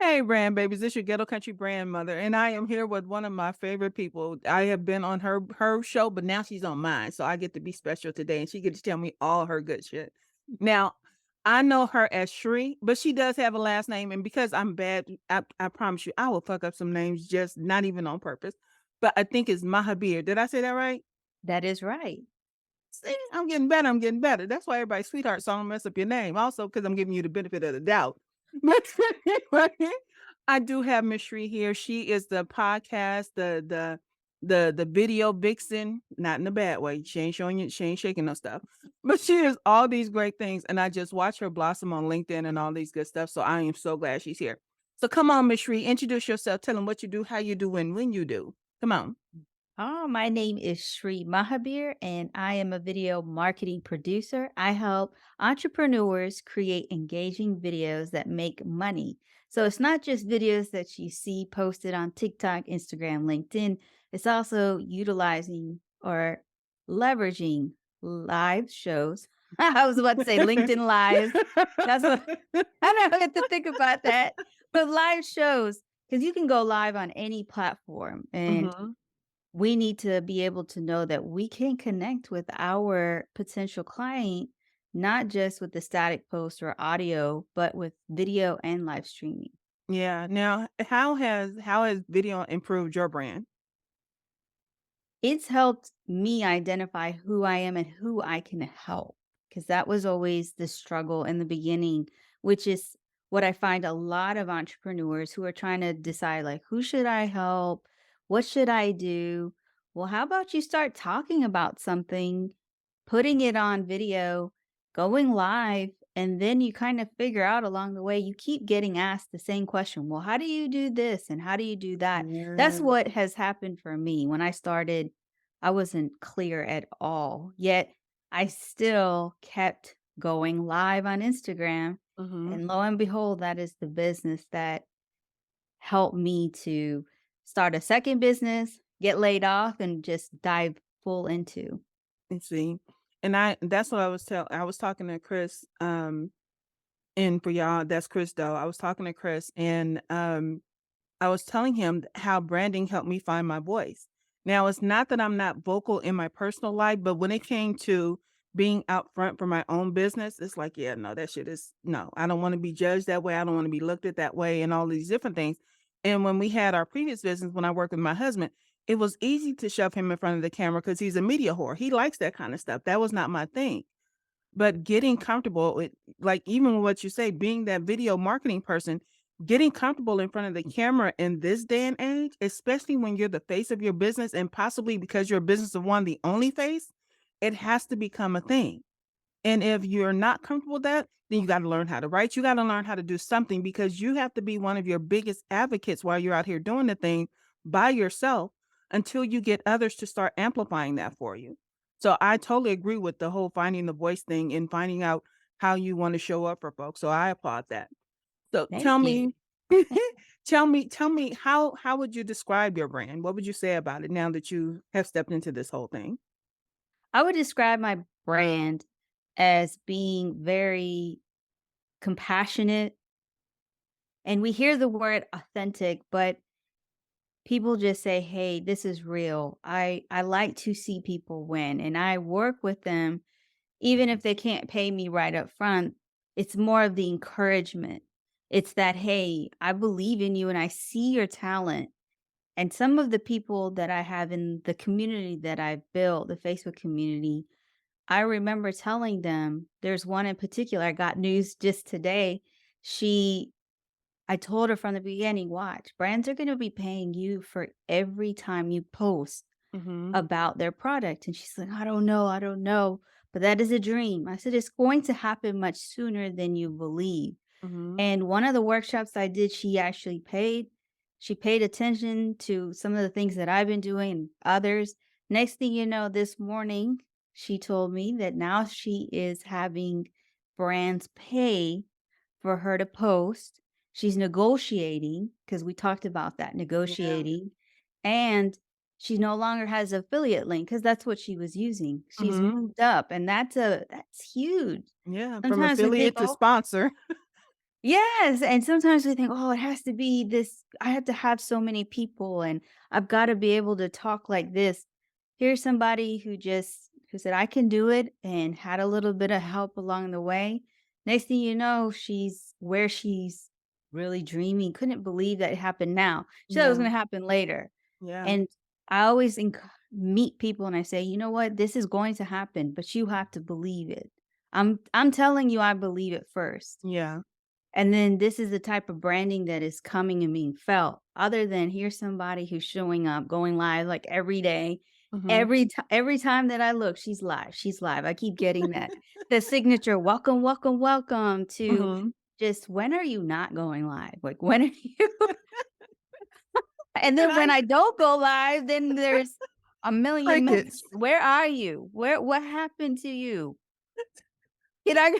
Hey, brand babies, this your ghetto country brand mother, and I am here with one of my favorite people. I have been on her show, but now she's on mine, so I get to be special today, and she gets to tell me all her good shit. Now, I know her as Shri, but she does have a last name, and because I'm bad, I promise you, I will fuck up some names just not even on purpose. But I think it's Mahabir. Did I say that right? That is right. See, I'm getting better. I'm getting better. That's why everybody's sweetheart, so I don't mess up your name. Also, because I'm giving you the benefit of the doubt. But anyway, I do have Miss Shree here. She is the podcast, the video vixen, not in a bad way. She ain't showing you, she ain't shaking no stuff. But she is all these great things. And I just watch her blossom on LinkedIn and all these good stuff. So I am so glad she's here. So come on, Miss Shree, introduce yourself. Tell them what you do, how you do, and when you do. Come on. Oh, my name is Shri Mahabir, and I am a video marketing producer. I help entrepreneurs create engaging videos that make money. So it's not just videos that you see posted on TikTok, Instagram, LinkedIn. It's also utilizing or leveraging live shows. I was about to say LinkedIn Lives. That's what I don't know what to think about that. But live shows, because you can go live on any platform. And Mhm. we need to be able to know that we can connect with our potential client, not just with the static post or audio, but with video and live streaming. Yeah. Now, how has video improved your brand? It's helped me identify who I am and who I can help, because that was always the struggle in the beginning, which is what I find a lot of entrepreneurs who are trying to decide, like, who should I help? What should I do? Well, how about you start talking about something, putting it on video, going live, and then you kind of figure out along the way, you keep getting asked the same question. Well, how do you do this? And how do you do that? That's Yeah. what has happened for me. When I started, I wasn't clear at all. Yet I still kept going live on Instagram. Mhm. And lo and behold, that is the business that helped me to start a second business, get laid off, and just dive full into. And see, and that's what I was talking to Chris, and for y'all, that's Chris though. I was talking to Chris and I was telling him how branding helped me find my voice. Now, it's not that I'm not vocal in my personal life, but when it came to being out front for my own business, it's like, yeah, no, that shit is no. I don't want to be judged that way. I don't want to be looked at that way and all these different things. And when we had our previous business, when I worked with my husband, it was easy to shove him in front of the camera because he's a media whore. He likes that kind of stuff. That was not my thing. But getting comfortable with like, even what you say, being that video marketing person, getting comfortable in front of the camera in this day and age, especially when you're the face of your business and possibly because your business is one the only face, it has to become a thing. And if you're not comfortable with that, then you gotta learn how to write, you gotta learn how to do something because you have to be one of your biggest advocates while you're out here doing the thing by yourself until you get others to start amplifying that for you. So I totally agree with the whole finding the voice thing and finding out how you wanna show up for folks, so I applaud that. So Thank tell you. me tell me how would you describe your brand? What would you say about it now that you have stepped into this whole thing? I would describe my brand as being very compassionate. And we hear the word authentic, but people just say, "Hey, this is real." I like to see people win, and I work with them even if they can't pay me right up front. It's more of the encouragement. It's that, "Hey, I believe in you and I see your talent." And some of the people that I have in the community that I've built, the Facebook community, I remember telling them, there's one in particular, I got news just today. She I told her from the beginning, watch, brands are going to be paying you for every time you post Mhm, about their product. And she's like, I don't know. But that is a dream. I said, it's going to happen much sooner than you believe. mhm. And one of the workshops I did, she actually paid. She paid attention to some of the things that I've been doing and others. Next thing you know, this morning, she told me that now she is having brands pay for her to post. She's negotiating because we talked about that Yeah. negotiating. And she no longer has affiliate link because that's what she was using. She's Mhm. moved up, and that's huge. Yeah, from Sometimes we think, affiliate to oh, sponsor. Yes, and sometimes we think, "Oh, it has to be this I have to have so many people, and I've gotta be able to talk like this." Here's somebody who said, "I can do it," and had a little bit of help along the way. Next thing you know, she's where she's really dreaming, couldn't believe that it happened now. She thought it was Yeah, gonna happen later, yeah, and I always meet people and I say, "You know what? This is going to happen, but you have to believe it." I'm telling you I believe it first. yeah. And then this is the type of branding that is coming and being felt, other than here's somebody who's showing up, going live like every day. Mhm, Every time that I look, she's live. She's live. I keep getting that. The signature, welcome, welcome, welcome to mhm. just when are you not going live? Like when are you? And And then when I I don't go live, then there's a million crickets. messages. Where are you? What happened to you? Can I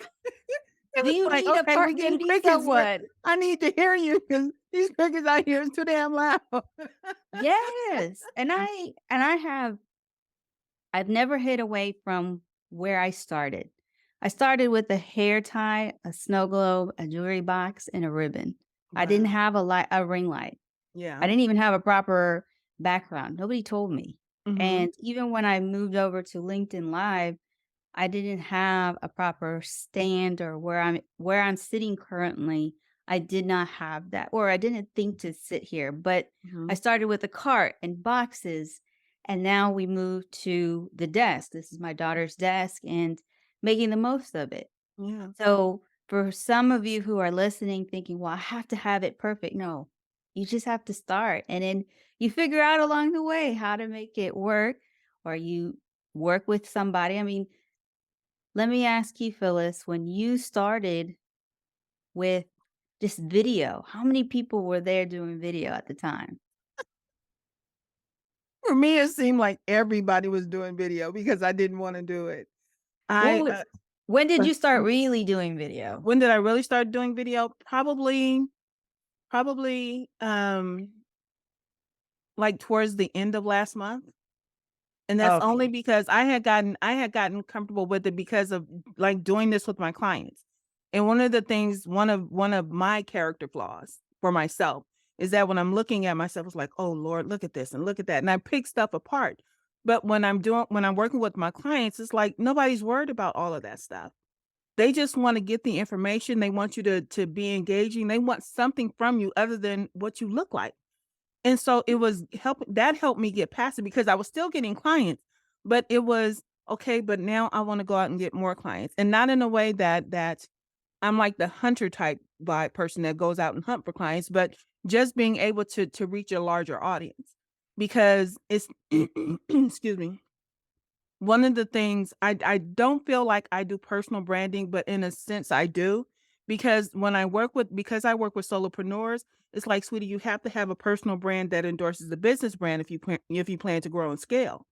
It do was you like, need a "Okay, we're part? Do you getting need crickets. We're someone? I need to hear you because these crickets out here is too damn loud." Yes. I've never hid away from where I started. I started with a hair tie, a snow globe, a jewelry box, and a ribbon. I didn't Wow. have a ring light. I Yeah. didn't even have a proper background. Nobody told me. Mhm. And even when I moved over to LinkedIn Live, I didn't have a proper stand or where I'm sitting currently. I did not have that, or I didn't think to sit here, but I Mhm. started with a cart and boxes, and now we moved to the desk. This is my daughter's desk and making the most of it. Yeah. So for some of you who are listening thinking, "Well, I have to have it perfect." No. You just have to start, and then you figure out along the way how to make it work, or you work with somebody. I mean, let me ask you, Phyllis, when you started with just video, how many people were there doing video at the time? For me, it seemed like everybody was doing video because I didn't wanna do it. What I, was when did uh, you start really doing video? when did I really start doing video? Probably, like, towards the end of last month. And that's only Okay. because I had gotten comfortable with it because of, like, doing this with my clients. And one of the things one of my character flaws for myself is that when I'm looking at myself, it's like, "Oh, Lord, look at this and look at that." And I pick stuff apart. But when I'm working with my clients, it's like nobody's worried about all of that stuff. They just wanna get the information. They want you to be engaging. They want something from you other than what you look like. And so it was helped me get past it because I was still getting clients, but it was, "Okay, but now I wanna go out and get more clients." And not in a way that I'm like the hunter type vibe person that goes out and hunt for clients, but just being able to reach a larger audience because it's excuse me. One of the things I don't feel like I do personal branding, but in a sense I do, because because I work with solopreneurs, it's like, "Sweetie, you have to have a personal brand that endorses the business brand if you plan to grow and scale."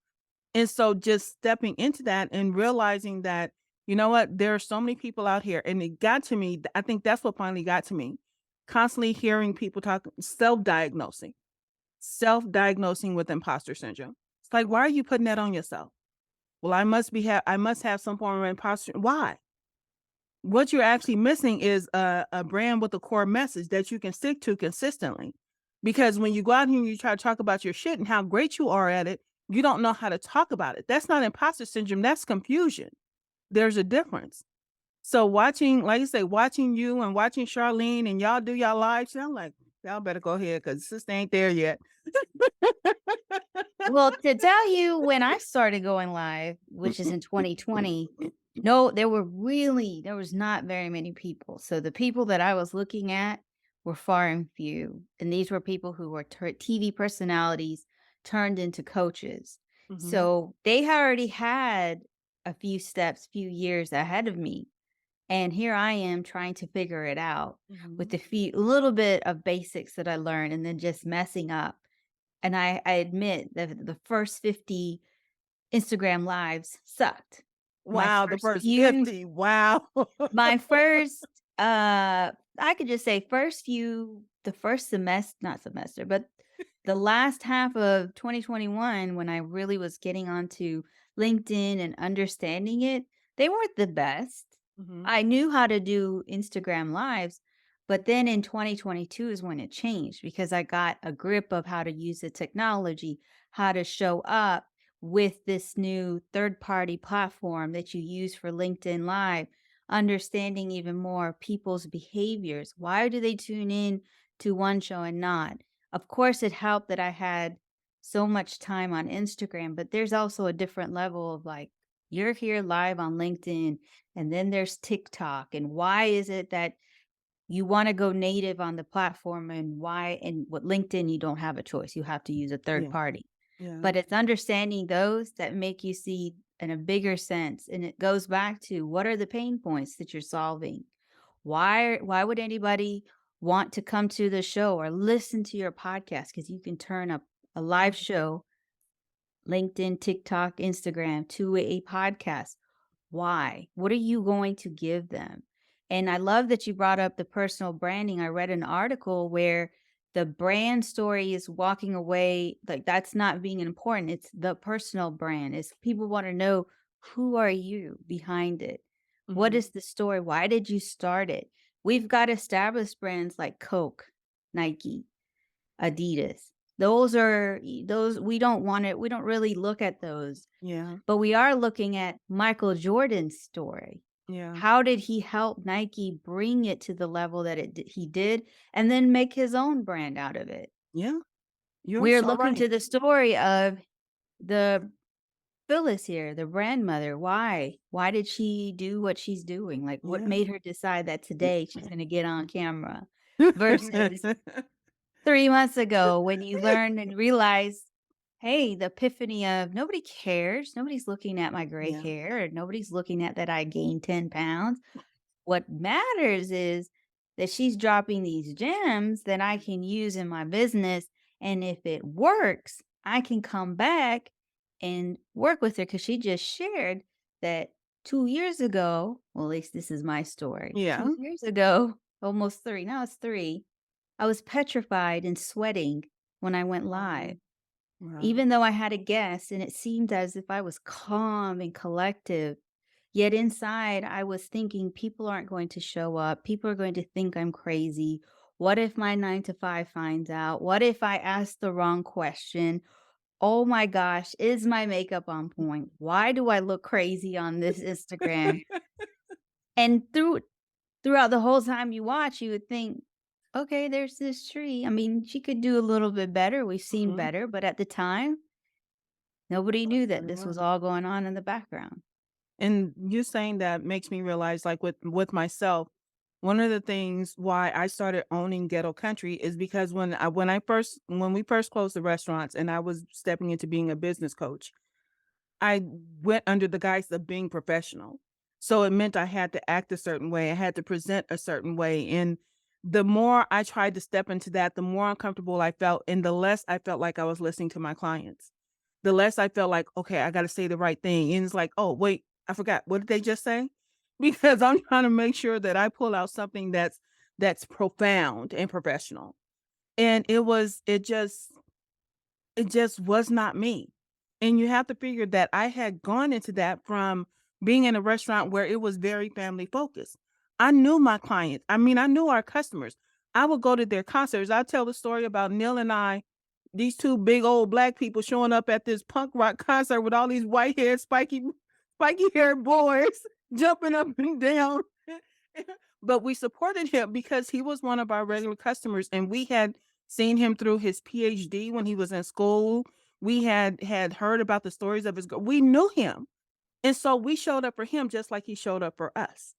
And so just stepping into that and realizing that, you know what, there are so many people out here, and it got to me, I think that's what finally got to me. Constantly hearing people talk self-diagnosing with imposter syndrome. It's like, "Why are you putting that on yourself?" Well, I must have some form of imposter. Why? What you're actually missing is a brand with a core message that you can stick to consistently. Because when you go out here and you try to talk about your shit and how great you are at it, you don't know how to talk about it. That's not imposter syndrome. That's confusion. There's a difference. So watching, like you say, watching you and watching Charlene and y'all do y'all lives, I'm like, y'all better go ahead because sister ain't there yet. Well, to tell you when I started going live, which is in 2020, no, there was not very many people. So the people that I was looking at were far and few. And these were people who were TV personalities turned into coaches. Mhm, So they had already had a few steps, few years ahead of me. And here I am trying to figure it out with mhm. the few little bit of basics that I learned and then just messing up. And I admit that the first 50 Instagram lives sucked. My Wow, the first first few 50. Wow. my first, I could just say the first semester, not semester, but the last half of 2021 when I really was getting onto LinkedIn and understanding it, they weren't the best. Mhm. I knew how to do Instagram lives, But then in 2022 is when it changed because I got a grip of how to use the technology, how to show up with this new third party platform that you use for LinkedIn Live, understanding even more people's behaviors. Why do they tune in to one show and not? Of course, it helped that I had so much time on Instagram, but there's also a different level of like, you're here live on LinkedIn, and then there's TikTok. And why is it that you wanna go native on the platform, and why? And with LinkedIn, you don't have a choice, you have to use a third Yeah. party. Yeah. But it's understanding those that make you see in a bigger sense, and it goes back to what are the pain points that you're solving? Why would anybody want to come to the show or listen to your podcast? Because you can turn up a live show, LinkedIn, TikTok, Instagram, to a podcast. Why? What are you going to give them? And I love that you brought up the personal branding. I read an article where the brand story is walking away, like that's not being important. It's the personal brand. It's people want to know, who are you behind it? What Mhm. is the story? Why did you start it? We've got established brands like Coke, Nike, Adidas. Those we don't want it. We don't really look at those, Yeah. but we are looking at Michael Jordan's story. Yeah. How did he help Nike bring it to the level that he did, and then make his own brand out of it? Yeah. You're We're so looking right. to the story of the Phyllis here, the grandmother. Why? Why did she do what she's doing? Like, what Yeah. made her decide that today she's going to get on camera versus 3 months ago when you learned and realized, hey, the epiphany of nobody cares. Nobody's looking at my gray Yeah. hair, and nobody's looking at that I gained 10 pounds. What matters is that she's dropping these gems that I can use in my business. And if it works, I can come back and work with her because she just shared that 2 years ago, well, at least this is my story. Yeah. 2 years ago, almost three, now it's three, I was petrified and sweating when I went live, Oh, wow. even though I had a guest, and it seemed as if I was calm and collective. Yet inside, I was thinking, people aren't going to show up. People are going to think I'm crazy. What if my 9 to 5 finds out? What if I ask the wrong question? Oh my gosh, is my makeup on point? Why do I look crazy on this Instagram? And throughout the whole time you watch, you would think, "Okay, there's this tree." I mean, she could do a little bit better, we've seen Mhm. better, but at the time, nobody knew that Very this was well. all going on in the background. And you saying that makes me realize, like with myself, one of the things why I started owning Ghetto Country is because when we first closed the restaurants and I was stepping into being a business coach, I went under the guise of being professional. So it meant I had to act a certain way. I had to present a certain way. And the more I tried to step into that, the more uncomfortable I felt, and the less I felt like I was listening to my clients. The less I felt like, okay, I got to say the right thing. And it's like, oh, wait, I forgot. What did they just say? Because I'm trying to make sure that I pull out something that's profound and professional. And it just was not me. And you have to figure that I had gone into that from being in a restaurant where it was very family focused. I knew my clients. I mean, I knew our customers. I would go to their concerts. I tell the story about Neil and I, these two big old black people showing up at this punk rock concert with all these white haired, spiky haired boys jumping up and down. But we supported him because he was one of our regular customers, and we had seen him through his PhD when he was in school. We had heard about the stories of his we knew him. And so we showed up for him just like he showed up for us.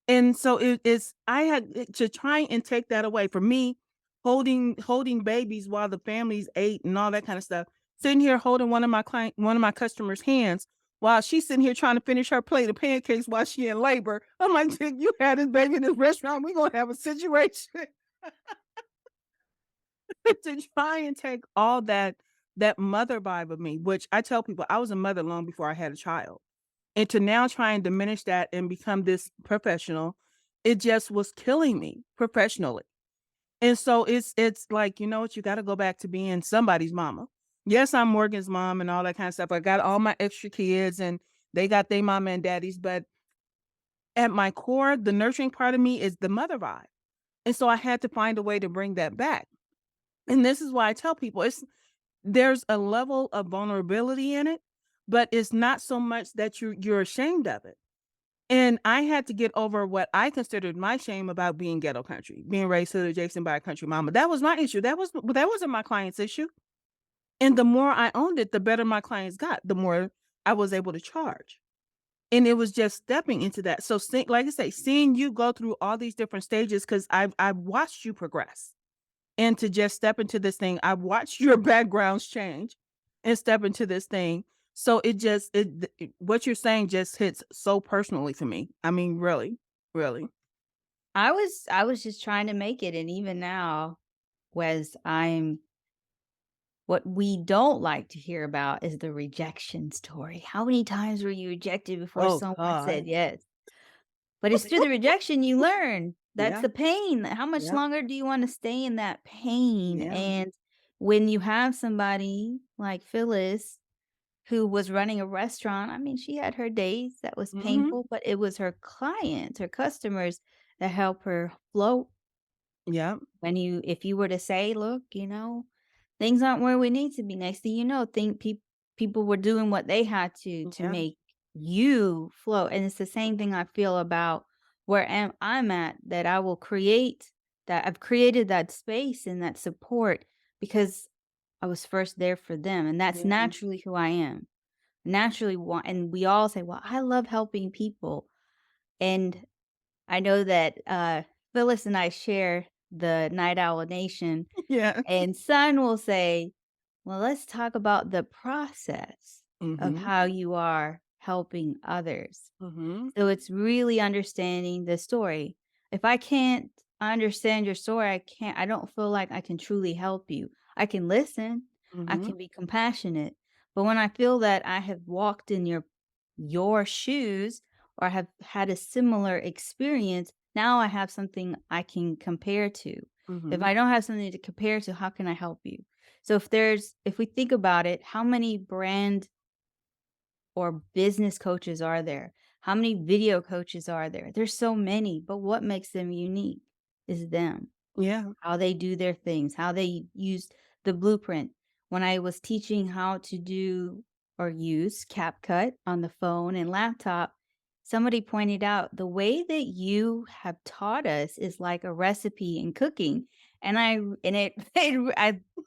And so it's I had to try and take that away for me, holding babies while the families ate and all that kind of stuff. Sitting here holding one of my customers' hands while she's sitting here trying to finish her plate of pancakes while she in labor. I'm like, "Chick, you had this baby in this restaurant, we're gonna have a situation." To try and take all that mother vibe of me, which I tell people I was a mother long before I had a child. And to now try and diminish that and become this professional, it just was killing me professionally. And so it's like, you know what, you gotta go back to being somebody's mama. Yes, I'm Morgan's mom and all that kind of stuff. I got all my extra kids and they got their mama and daddies, but at my core, the nurturing part of me is the mother vibe. And so I had to find a way to bring that back. And this is why I tell people there's a level of vulnerability in it, but it's not so much that you're ashamed of it. And I had to get over what I considered my shame about being ghetto country, being raised hood adjacent by a country mama. That was my issue. That wasn't my client's issue. And the more I owned it, the better my clients got, the more I was able to charge. And it was just stepping into that. So, like I say, seeing you go through all these different stages, because I've watched you progress, and to just step into this thing, I've watched your backgrounds change and step into this thing. So what you're saying just hits so personally to me. I mean, really, really. I was just trying to make it, and even now, was I'm what we don't like to hear about is the rejection story. How many times were you rejected before Oh someone said God. yes? But it's through the rejection you learn. That's Yeah. the pain. How much Yep. longer do you wanna stay in that pain? Yeah. And when you have somebody like Phyllis who was running a restaurant, I mean, she had her days that was Hmm. painful, but it was her clients, her customers that help her float. Yep. When you if you were to say, "Look, things aren't where we need to be," next thing you know, people were doing what they had to Yeah. make you float, and it's the same thing I feel about where I'm at, that I will create that I've created that space and that support because I was first there for them, and that's Yeah. naturally who I am. Naturally want and we all say, "Well, I love helping people," and I know that, Phyllis and I share the Night Owl Nation, Yeah. and Sun will say, "Well, let's talk about the process of Hmm. how you are helping others." Hmm. So it's really understanding the story. If I can't understand your story, I don't feel like I can truly help you. I can listen, I Hmm. can be compassionate, but when I feel that I have walked in your shoes or have had a similar experience, now I have something I can compare to. If Hmm. I don't have something to compare to, how can I help you? So if we think about it, how many brand or business coaches are there? How many video coaches are there? There's so many, but what makes them unique is them, Yeah. how they do their things, how they use the blueprint. When I was teaching how to do or use CapCut on the phone and laptop, somebody pointed out the way that you have taught us is like a recipe in cooking. And I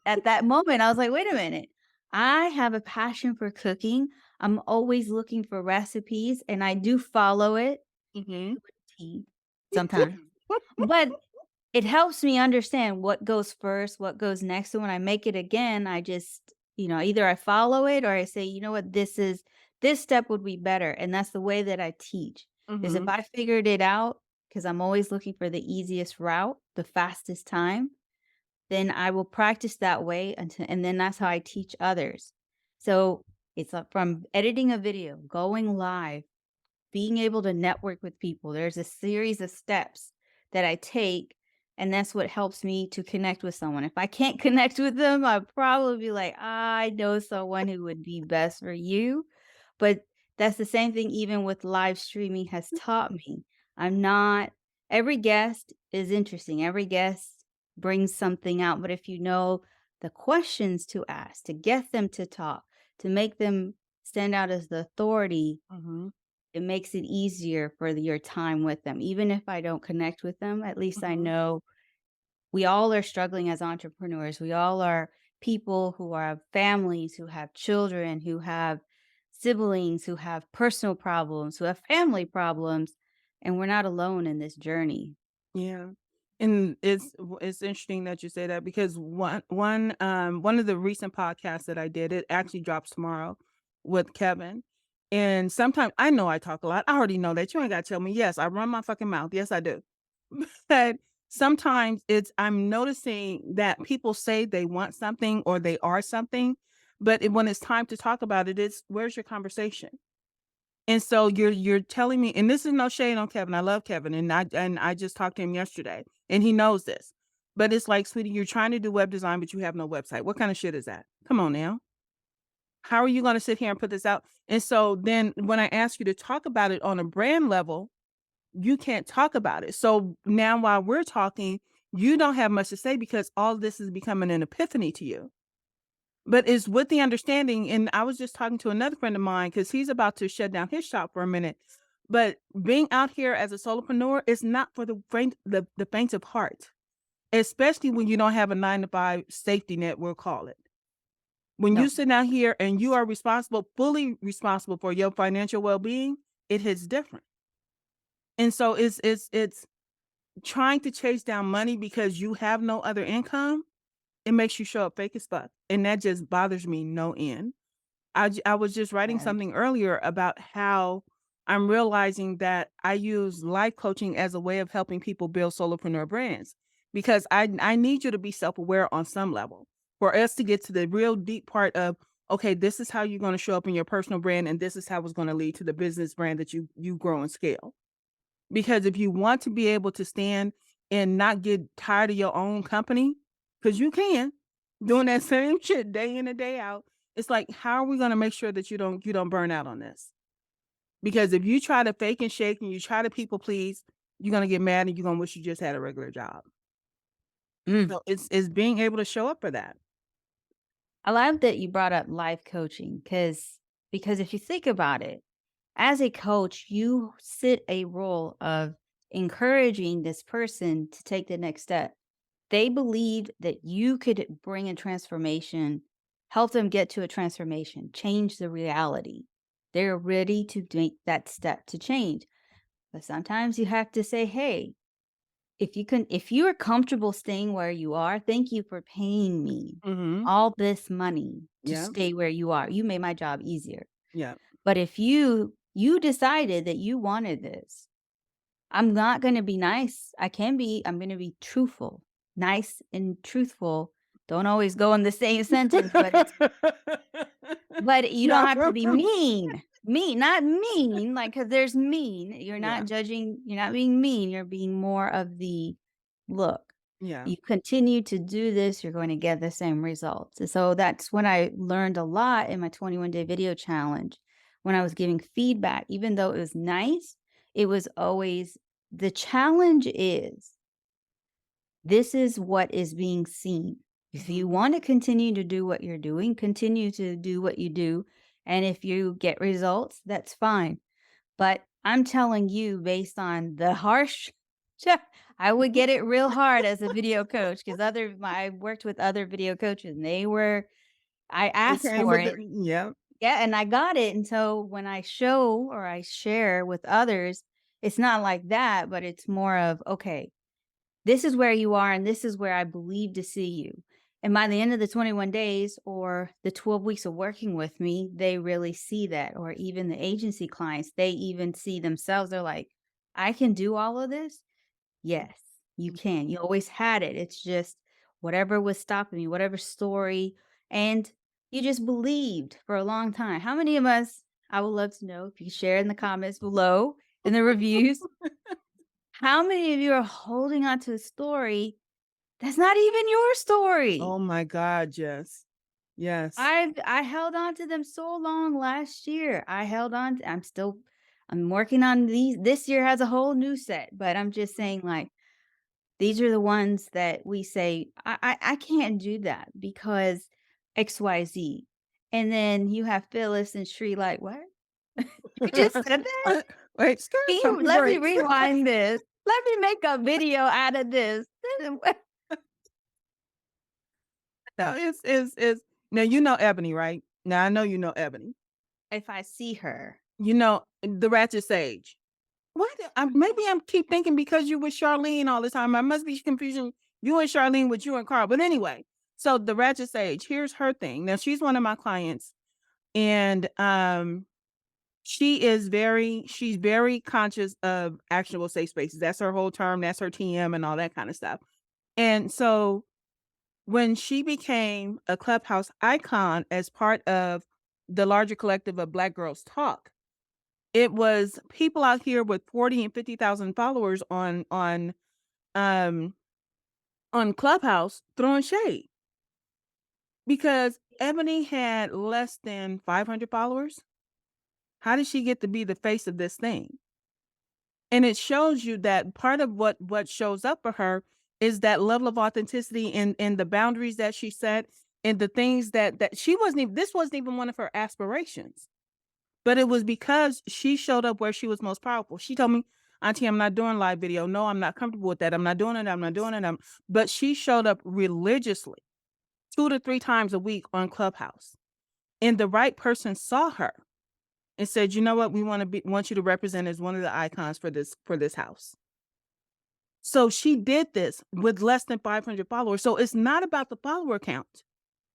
at that moment I was like, wait a minute. I have a passion for cooking. I'm always looking for recipes and I do follow it Hmm. to a T sometimes. But it helps me understand what goes first, what goes next, so when I make it again, I just, either I follow it or I say, "You know what? This step would be better," and that's the way that I teach, is if Hmm. I figured it out, because 'cause I'm always looking for the easiest route, the fastest time, then I will practice that way until and then that's how I teach others. So, it's, from editing a video, going live, being able to network with people. There's a series of steps that I take, and that's what helps me to connect with someone. If I can't connect with them, I'd probably be like, I know someone who would be best for you. But that's the same thing, even with live streaming, has taught me. I'm not, every guest is interesting. Every guest brings something out. But if you know the questions to ask, to get them to talk, to make them stand out as the authority, Hmm. it makes it easier for your time with them. Even if I don't connect with them, at least I Hmm. know we all are struggling as entrepreneurs. We all are people who have families, who have children, who have siblings, who have personal problems, who have family problems, and we're not alone in this journey. Yeah. And it's interesting that you say that, because one of the recent podcasts that I did, it actually drops tomorrow with Kevin. And sometimes I know I talk a lot. I already know that. You ain't gotta tell me. Yes, I run my fucking mouth. Yes, I do. But sometimes I'm noticing that people say they want something or they are something, but when it's time to talk about it, it's where's your conversation? And so you're telling me, and this is no shade on Kevin. I love Kevin, and I just talked to him yesterday, and he knows this. But it's like, sweetie, you're trying to do web design, but you have no website. What kind of shit is that? Come on now. How are you going to sit here and put this out? And so then when I ask you to talk about it on a brand level, you can't talk about it. So now while we're talking, you don't have much to say because all this is becoming an epiphany to you. But it's with the understanding, and I was just talking to another friend of mine because he's about to shut down his shop for a minute. But being out here as a solopreneur is not for the faint of heart, especially when you don't have a 9 to 5 safety net, we'll call it. When you No. sit down here and you are responsible, fully responsible for your financial well-being, it hits different. And so it's trying to chase down money because you have no other income, it makes you show up fake as fuck, and that just bothers me no end. I was just writing Right. something earlier about how I'm realizing that I use life coaching as a way of helping people build solopreneur brands because I need you to be self-aware on some level for us to get to the real deep part of, okay, this is how you're going to show up in your personal brand and this is how it's going to lead to the business brand that you grow and scale. Because if you want to be able to stand and not get tired of your own company, because you can, doing that same shit day in and day out, it's like, how are we gonna make sure that you don't burn out on this? Because if you try to fake and shake and you try to people please, you're gonna get mad and you're gonna wish you just had a regular job. Mm. So it's being able to show up for that. I love that you brought up life coaching because if you think about it, as a coach, you sit a role of encouraging this person to take the next step. They believed that you could bring a transformation, help them get to a transformation, change the reality. They're ready to make that step to change. But sometimes you have to say, hey, if you are comfortable staying where you are, thank you for paying me Mhm. all this money to Yeah. stay where you are. You made my job easier. Yeah. But if you decided that you wanted this, I'm not gonna be nice. I'm gonna be truthful. Nice and truthful don't always go in the same sentence, but you don't Yeah. have to be mean. Mean, not mean, like, because there's mean. You're not Yeah. judging, you're not being mean, you're being more of the, "Look, Yeah. you continue to do this, you're going to get the same results." And so that's when I learned a lot in my 21-day video challenge. When I was giving feedback, even though it was nice, it was always the challenge is this is what is being seen. If you Mhm. want to continue to do what you're doing, continue to do what you do. And if you get results, that's fine. But I'm telling you, based on the harsh, I would get it real hard as a video coach because I worked with other video coaches and I They asked came for with it. the yeah. Yeah. And I got it. And so when I show or I share with others, it's not like that, but it's more of, okay, this is where you are, and this is where I believe to see you. And by the end of the 21 days or the 12 weeks of working with me, they really see that. Or even the agency clients, they even see themselves. They're like, I can do all of this. Yes, you can. You always had it. It's just whatever was stopping you, whatever story. And you just believed for a long time. How many of us, I would love to know if you share in the comments below in the reviews, how many of you are holding on to a story that's not even your Oh story? my god, yes. Yes. I held on to them so long last year. I'm working on these. This year has a whole new set, but I'm just saying like these are the ones that we say I can't do that because XYZ. And then you have Phyllis and Shri like, what? You just said that? What? Wait, skirt, Can pump you the let me brakes. rewind this? Let me make a video out of this. No, it's now you know Ebony, right? Now I know you know Ebony. If I see her. You know the Ratchet Sage. Why do maybe I'm keep thinking because you with Charlene all the time. I must be confusing you and Charlene with you and Carl. But anyway, so the Ratchet Sage, here's her thing. Now she's one of my clients and she's very conscious of actionable safe spaces. That's her whole term, that's her TM and all that kind of stuff. And so when she became a Clubhouse icon as part of the larger collective of Black Girls Talk, it was people out here with 40 and 50,000 followers um on Clubhouse throwing shade because Ebony had less than 500 followers. How did she get to be the face of this thing? And it shows you that part of what shows up for her is that level of authenticity in the boundaries that she set and the things that she wasn't even this wasn't even one of her aspirations. But it was because she showed up where she was most powerful. She told me, "Auntie, I'm not doing live video. No, I'm not comfortable with that. I'm not doing it. I'm not doing it." But she showed up religiously 2 to 3 times a week on Clubhouse. And the right person saw her and said, "You know what? We want you to represent as one of the icons for this house." So she did this with less than 500 followers. So it's not about the follower count.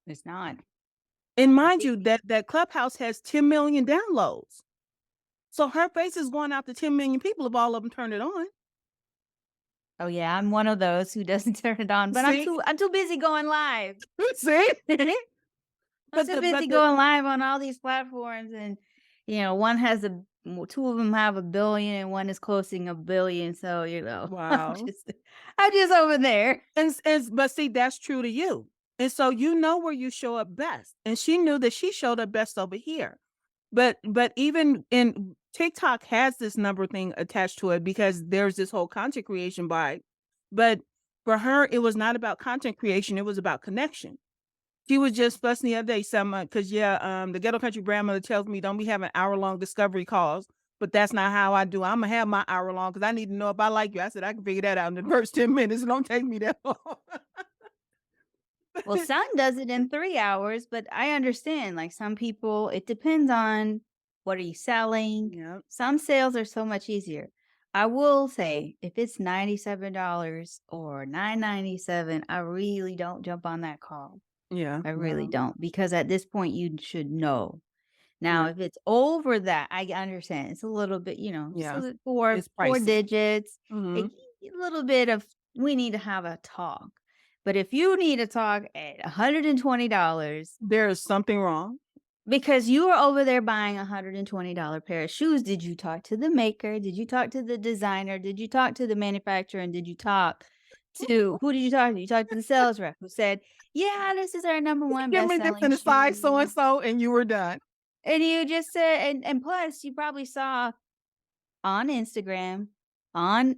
It's not. And I mind think you, that Clubhouse has 10 million downloads. So her face is going out to 10 million people if all of them turn it on. oh, yeah, I'm one of those who doesn't turn it on, but See? I'm too busy going live. See? I'm But too the busy but the going live on all these platforms, and, one has two of them have 1,000,000,000 and one is closing 1,000,000,000, so, wow. I'm just over there. But see, that's true to you. And so you know where you show up best. And she knew that she showed up best over here. But even in TikTok has this number thing attached to it because there's this whole content creation by. But for her, it was not about content creation, it was about connection. She was just fussing the other day, some because yeah, the ghetto country grandmother tells me don't be having hour-long discovery calls, but that's not how I do. Imma have my hour long because I need to know if I like you. I said, "I can figure that out in the first 10 minutes. It don't take me that long." Well, Sun does it in 3 hours, but I understand, like, some people it depends on what are you selling. Yeah, Some sales are so much easier. I will say, if it's $97 or 9.97, I really don't jump on that call. yeah, I really well, don't, because at this point, you should know. Now, yeah, if it's over that, I understand. It's a little bit, yeah. four It's four pricey. digits, Mhm. a little bit of we need to have a talk. But if you need to talk at $120 There is something wrong. because you were over there buying a $120 pair of shoes, did you talk to the maker? Did you talk to the designer? Did you talk to the manufacturer? And did you talk to who did you talk to? You talked to the sales rep who said, "Yeah, this is our number one Give me this best-selling in a size so and shoe." so, and you were done. And you just said and plus you probably saw on Instagram, on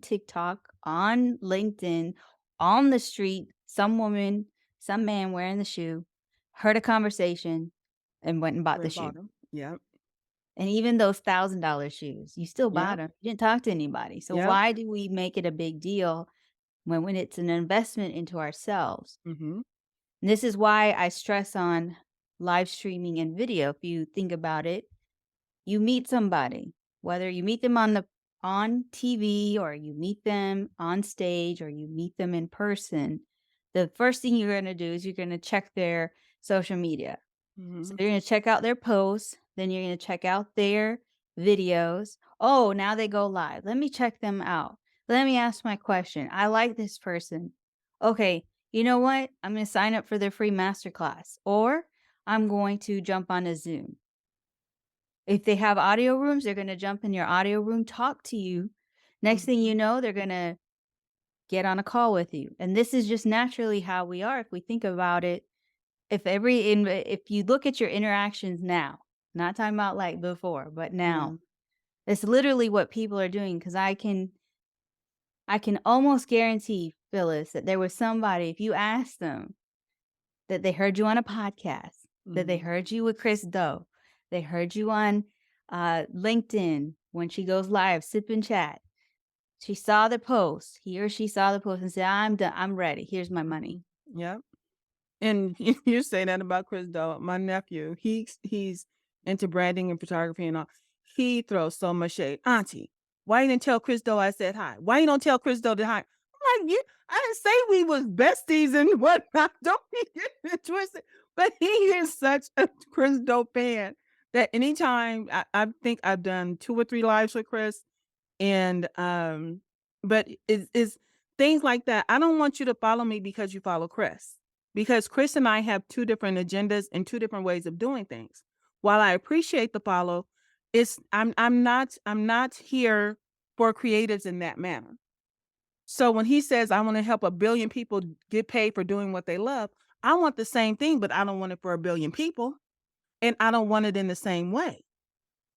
TikTok, on LinkedIn, on the street, some woman, some man wearing the shoe, heard a conversation and went and bought the Went shoe. bottom. Yep, And even those $1,000 shoes, you still bought yep, them. You didn't talk to anybody. So yep. why do we make it a big deal when it's an investment into ourselves? Mhm. And this is why I stress on live streaming and video. If you think about it, you meet somebody, whether you meet them on TV or you meet them on stage or you meet them in person, the first thing you're going to do is you're going to check their social media. So Mhm. you're going to check out their posts, then you're going to check out their videos. Oh, now they go live. Let me check them out. Let me ask my question. I like this person. Okay, you know what? I'm going to sign up for their free masterclass or I'm going to jump on a Zoom. If they have audio rooms, they're gonna jump in your audio room, talk to you. Next thing you Mhm. know, they're gonna get on a call with you. And this is just naturally how we are if we think about it. If you look at your interactions now, not talking about like before, but Yeah. now, it's literally what people are doing. Because I can almost guarantee, Phyllis, that there was somebody, if you asked them that they heard you on a podcast, that they Mhm. heard you with Chris Doe, they heard you on, LinkedIn when she goes live, Sip and Chat. She saw the post, he or she saw the post and said, "I'm done, I'm ready, here's my money." Mhm. Yep. And you say that about Chris though. My nephew, he's into branding and photography and all. He throws so much shade. Auntie, why you didn't tell Chris Doe I said hi? Why you don't tell Chris Doe that hi? I'm like, I didn't say we was besties and whatnot. Don't be getting it twisted. But he is such a Chris Doe fan that anytime I think I've done 2 or 3 lives with Chris, and, but it's things like that. I don't want you to follow me because you follow Chris, because Chris and I have 2 different agendas and 2 different ways of doing things. While I appreciate the follow, it's I'm not here for creatives in that manner. So when he says, "I wanna help 1,000,000,000 people get paid for doing what they love," I want the same thing, but I don't want it for 1,000,000,000 people, and I don't want it in the same way.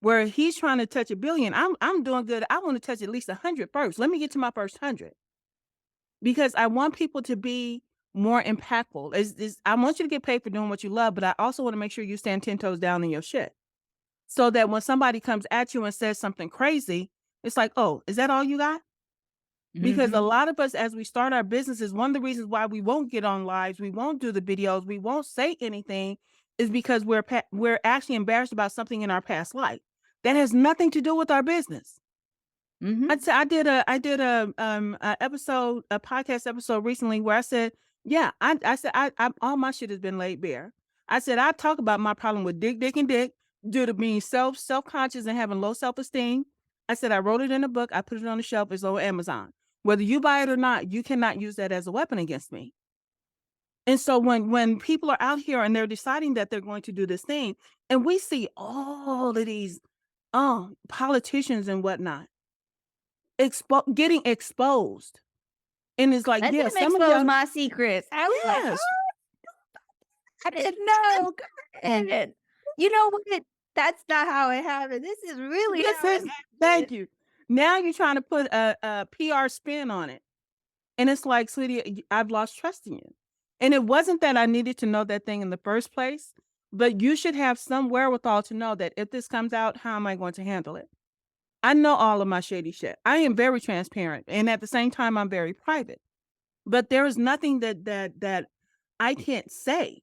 Where he's trying to touch 1,000,000,000, I'm doing good. I want to touch at least 100 first. Let me get to my first 100 because I want people to be more impactful. Is I want you to get paid for doing what you love, but I also want to make sure you stand 10 toes down in your shit. So that when somebody comes at you and says something crazy, it's like, "Oh, is that all you got?" Because a Mhm. lot of us, as we start our businesses, one of the reasons why we won't get on lives, we won't do the videos, we won't say anything is because we're actually embarrassed about something in our past life. That has nothing to do with our business. Mhm. I did a episode, a podcast episode recently where I said, yeah, I said I all my shit has been laid bare. I said I talk about my problem with dick, and dick due to being self-conscious and having low self-esteem. I said I wrote it in a book, I put it on the shelf, it's on Amazon. Whether you buy it or not, you cannot use that as a weapon against me. And so when people are out here and they're deciding that they're going to do this thing, and we see all of these politicians and whatnot getting exposed. And it's like, Let yeah, them some of expose y'all my secrets. I was like, yes. "Oh, I didn't know." Go ahead. You know what? That's not how it happened. This is really This how it is happened. thank you. Now you're trying to put a PR spin on it. And it's like, sweetie, I've lost trust in you. And it wasn't that I needed to know that thing in the first place, but you should have some wherewithal to know that if this comes out, how am I going to handle it? I know all of my shady shit. I am very transparent. And at the same time, I'm very private. But there is nothing that I can't say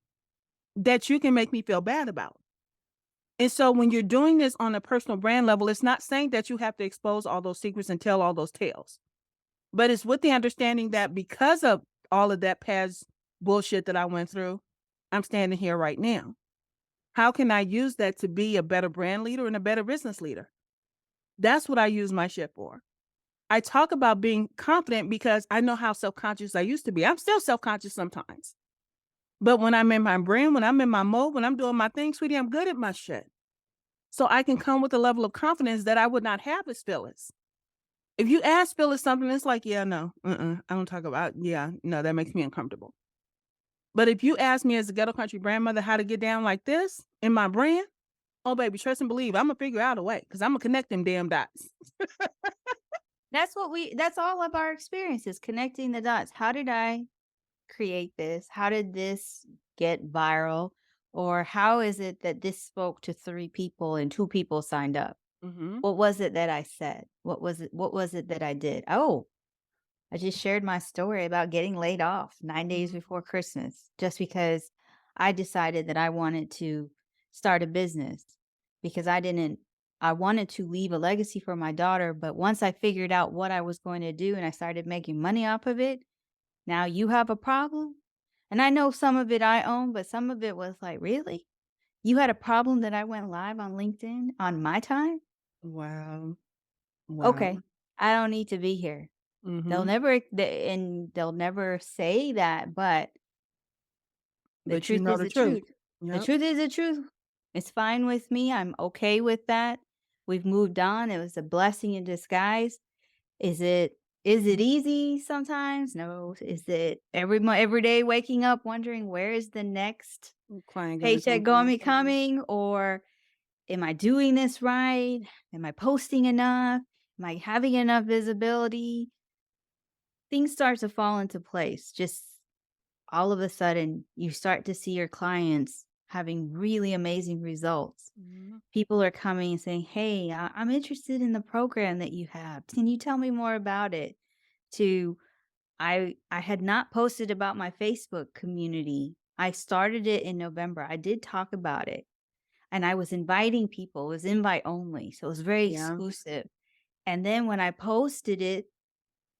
that you can make me feel bad about. And so when you're doing this on a personal brand level, it's not saying that you have to expose all those secrets and tell all those tales. But it's with the understanding that because of all of that past bullshit that I went through, I'm standing here right now. How can I use that to be a better brand leader and a better business leader? That's what I use my shit for. I talk about being confident because I know how self-conscious I used to be. I'm still self-conscious sometimes. But when I'm in my brain, when I'm in my mode, when I'm doing my thing, sweetie, I'm good at my shit. So I can come with a level of confidence that I would not have as Phyllis. If you ask Phyllis something, it's like, yeah, no, I don't talk about, yeah, no, that makes me uncomfortable. But if you ask me as a ghetto country grandmother how to get down like this in my brand, oh, baby, trust and believe, I'm going to figure out a way because I'm going to connect them damn dots. That's all of our experiences, connecting the dots. How did I create this? How did this get viral? Or how is it that this spoke to 3 people and 2 people signed up? Hmm. What was it that I said? What was it that I did? Oh, I just shared my story about getting laid off 9 days Hmm. before Christmas just because I decided that I wanted to start a business because I wanted to leave a legacy for my daughter, but once I figured out what I was going to do and I started making money off of it, now you have a problem? And I know some of it I own, but some of it was like, "Really? You had a problem that I went live on LinkedIn on my time? Wow. Wow. Okay. I don't need to be here." Hmm. They'll never say that, but the But you truth know is the the truth. truth. The Yep. truth is the truth. It's fine with me. I'm okay with that. We've moved on. It was a blessing in disguise. Is it easy sometimes? No. Is it every day waking up wondering where is the next Client gonna paycheck come going through. to be coming, or am I doing this right? Am I posting enough? Am I having enough visibility? Things start to fall into place. Just all of a sudden, you start to see your clients having really amazing results. Mhm. People are coming and saying, "Hey, I'm interested in the program that you have. Can you tell me more about it?" To I had not posted about my Facebook community. I started it in November. I did talk about it, and I was inviting people. It was invite only, so it was very Yeah. exclusive. And then when I posted it,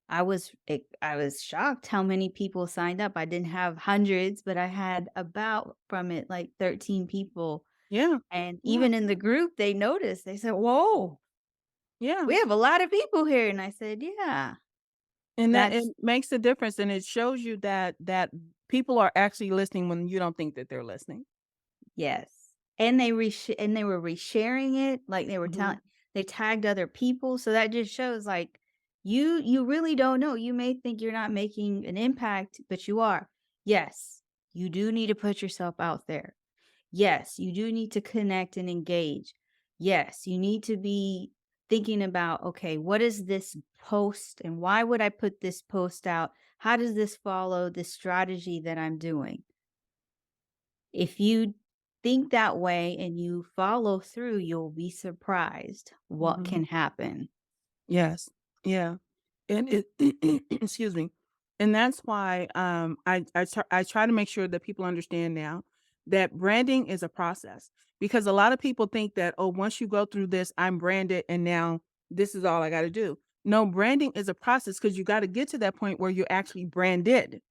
I was shocked how many people signed up. I didn't have hundreds, but I had about from it like 13 people. Yeah. And Yeah. even in the group, they noticed. They said, "Whoa, Yeah. we have a lot of people here." And I said, "Yeah, And that it that's makes a difference, and it shows you that people are actually listening when you don't think that they're listening. yes." And they were resharing it, like they were Mhm. telling they tagged other people. So that just shows like you really don't know. You may think you're not making an impact, but you are. Yes, you do need to put yourself out there. Yes, you do need to connect and engage. Yes, you need to be thinking about, okay, what is this post and why would I put this post out? How does this follow the strategy that I'm doing? If you think that way and you follow through, you'll be surprised what Mhm. can happen. Yes. Yeah. And it excuse me. And that's why I try to make sure that people understand now that branding is a process, because a lot of people think that, oh, once you go through this, I'm branded and now this is all I got to do. No, branding is a process, because you got to get to that point where you're actually branded.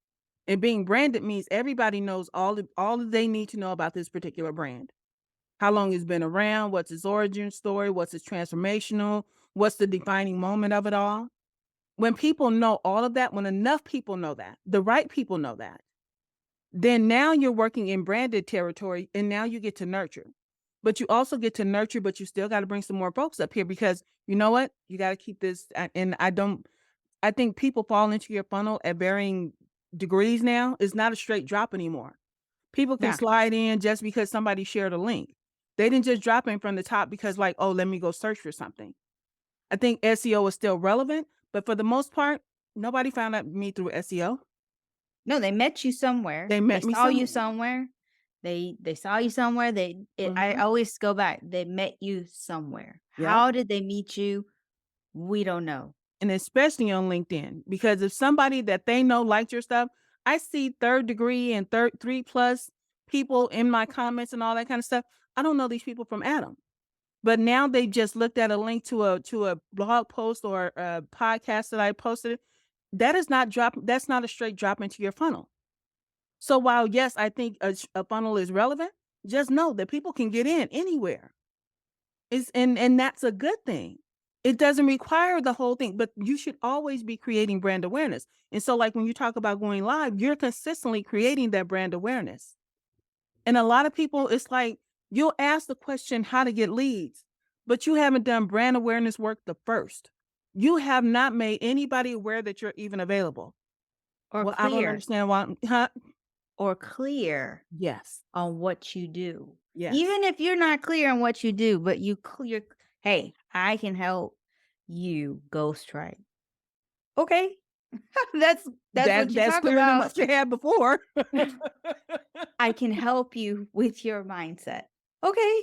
And being branded means everybody knows all that they need to know about this particular brand. How long it's been around, what's its origin story, what's its transformational, what's the defining moment of it all. When people know all of that, when enough people know that, the right people know that, then now you're working in branded territory and now you get to nurture. But you also get to nurture, but you still got to bring some more folks up here, because you know what? You got to keep this. And I think people fall into your funnel at varying degrees now. It's not a straight drop anymore. People can Yeah. slide in just because somebody shared a link. They didn't just drop in from the top because, like, oh, let me go search for something. I think SEO is still relevant, but for the most part, nobody found out me through SEO. No, they met you somewhere. They They met me saw you somewhere. somewhere. They saw you somewhere. I Mhm. always go back. They met you somewhere. Yep. How did they meet you? We don't know. And especially on LinkedIn, because if somebody that they know liked your stuff, I see third degree and third 3 plus people in my comments and all that kind of stuff. I don't know these people from Adam. But now they just looked at a link to a blog post or a podcast that I posted. That is not drop that's not a straight drop into your funnel. So while yes, I think a funnel is relevant, just know that people can get in anywhere. It's and that's a good thing. It doesn't require the whole thing, but you should always be creating brand awareness. And so like when you talk about going live, you're consistently creating that brand awareness. And a lot of people, it's like you'll ask the question how to get leads, but you haven't done brand awareness work the first. You have not made anybody aware that you're even available. Or Well, I don't clear. understand why. Huh? Or clear Yes. on what you do. Yes. Even if you're not clear on what you do, but you clear, hey, I can help you ghostwrite. Okay. That's what you That's talk clearer than about. what you had before. I can help you with your mindset. Okay.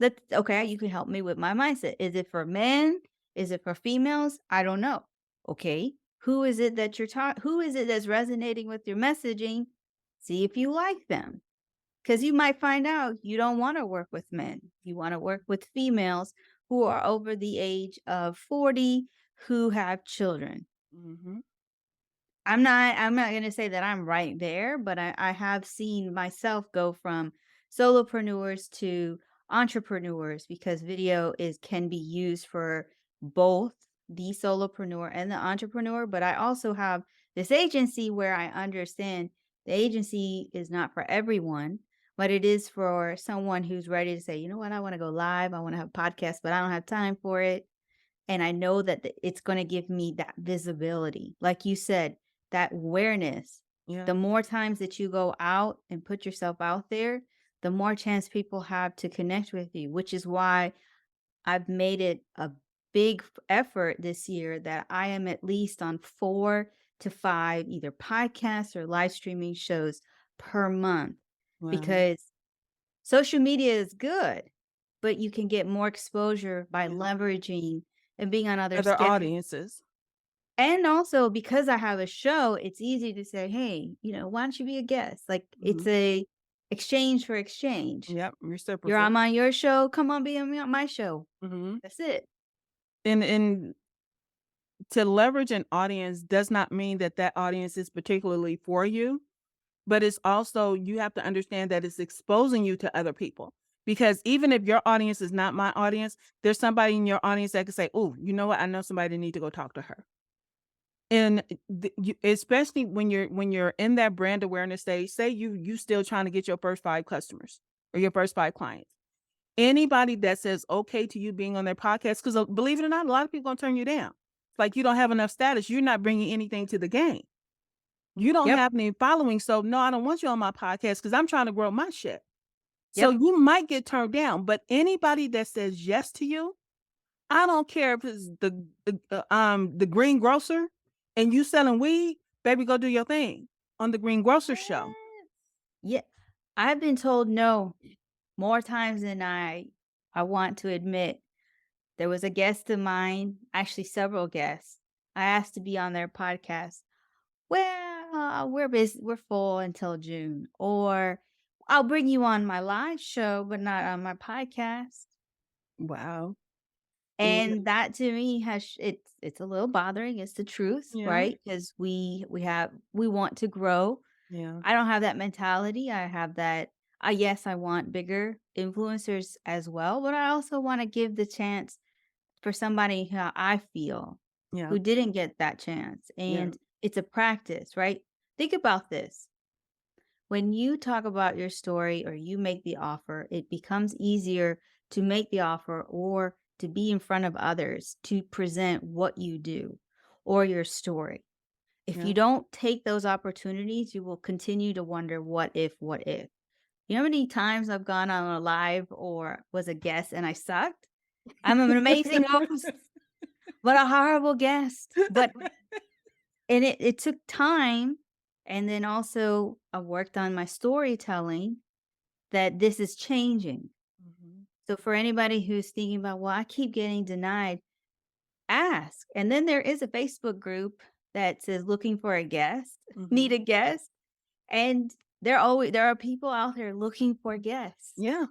That okay, you can help me with my mindset. Is it for men? Is it for females? I don't know. Okay. Who is it that you're talking? Who is it that's resonating with your messaging? See if you like them. Because you might find out you don't want to work with men. You want to work with females who are over the age of 40 who have children. Mhm. I'm not gonna say that I'm right there, but I have seen myself go from solopreneurs to entrepreneurs because video is can be used for both the solopreneur and the entrepreneur. But I also have this agency where I understand the agency is not for everyone, but it is for someone who's ready to say, you know what, I want to go live, I want to have a podcast, but I don't have time for it, and I know that it's gonna give me that visibility. Like you said, that awareness. Yeah. The more times that you go out and put yourself out there, the more chance people have to connect with you, which is why I've made it a big effort this year that I am at least on 4 to 5 either podcasts or live streaming shows per month, Wow. because social media is good, but you can get more exposure by Yeah. leveraging and being on other Other schedule. audiences. And also because I have a show, it's easy to say, "Hey, why don't you be a guest?" Like it's Mhm. a exchange for exchange. Yep, You're reciprocal. on your show, come on be on my show. Mhm. That's it. And to leverage an audience does not mean that that audience is particularly for you, but it's also you have to understand that it's exposing you to other people. Because even if your audience is not my audience, there's somebody in your audience that could say, "Oh, you know what? I know somebody that need to go talk to her." And especially when you're in that brand awareness stage, say you still trying to get your first 5 customers or your first 5 clients. Anybody that says okay to you being on their podcast, because believe it or not, a lot of people gonna turn you down. It's like you don't have enough status. You're not bringing anything to the game. You don't Yep. have any following, so no, I don't want you on my podcast because I'm trying to grow my shit. So Yep. you might get turned down, but anybody that says yes to you, I don't care if it's the green grocer and you selling weed, baby, go do your thing on the green grocer show. Yes. Yeah. I've been told no more times than I want to admit. There was a guest of mine, actually several guests. I asked to be on their podcast. Well, we're busy, we're full until June, or I'll bring you on my live show, but not on my podcast. Wow. Yeah, And that to me has it's a little bothering. It's the truth, yeah, right? Because we want to grow. yeah, I don't have that mentality. I have that. Yes, I want bigger influencers as well, but I also want to give the chance for somebody who I feel yeah, who didn't get that chance. yeah, And it's a practice, right? Think about this. When you talk about your story or you make the offer, it becomes easier to make the offer or to be in front of others to present what you do or your story. If yeah. you don't take those opportunities, you will continue to wonder what if, what if. You know how many times I've gone on a live or was a guest and I sucked? I'm an amazing host, but a horrible guest. But and it took time, and then also I worked on my storytelling that this is changing. Mhm, So for anybody who's thinking about, "Well, I keep getting denied," ask. And then there is a Facebook group that says looking for a guest, need mhm. a guest, and there are people out there looking for guests. Yeah,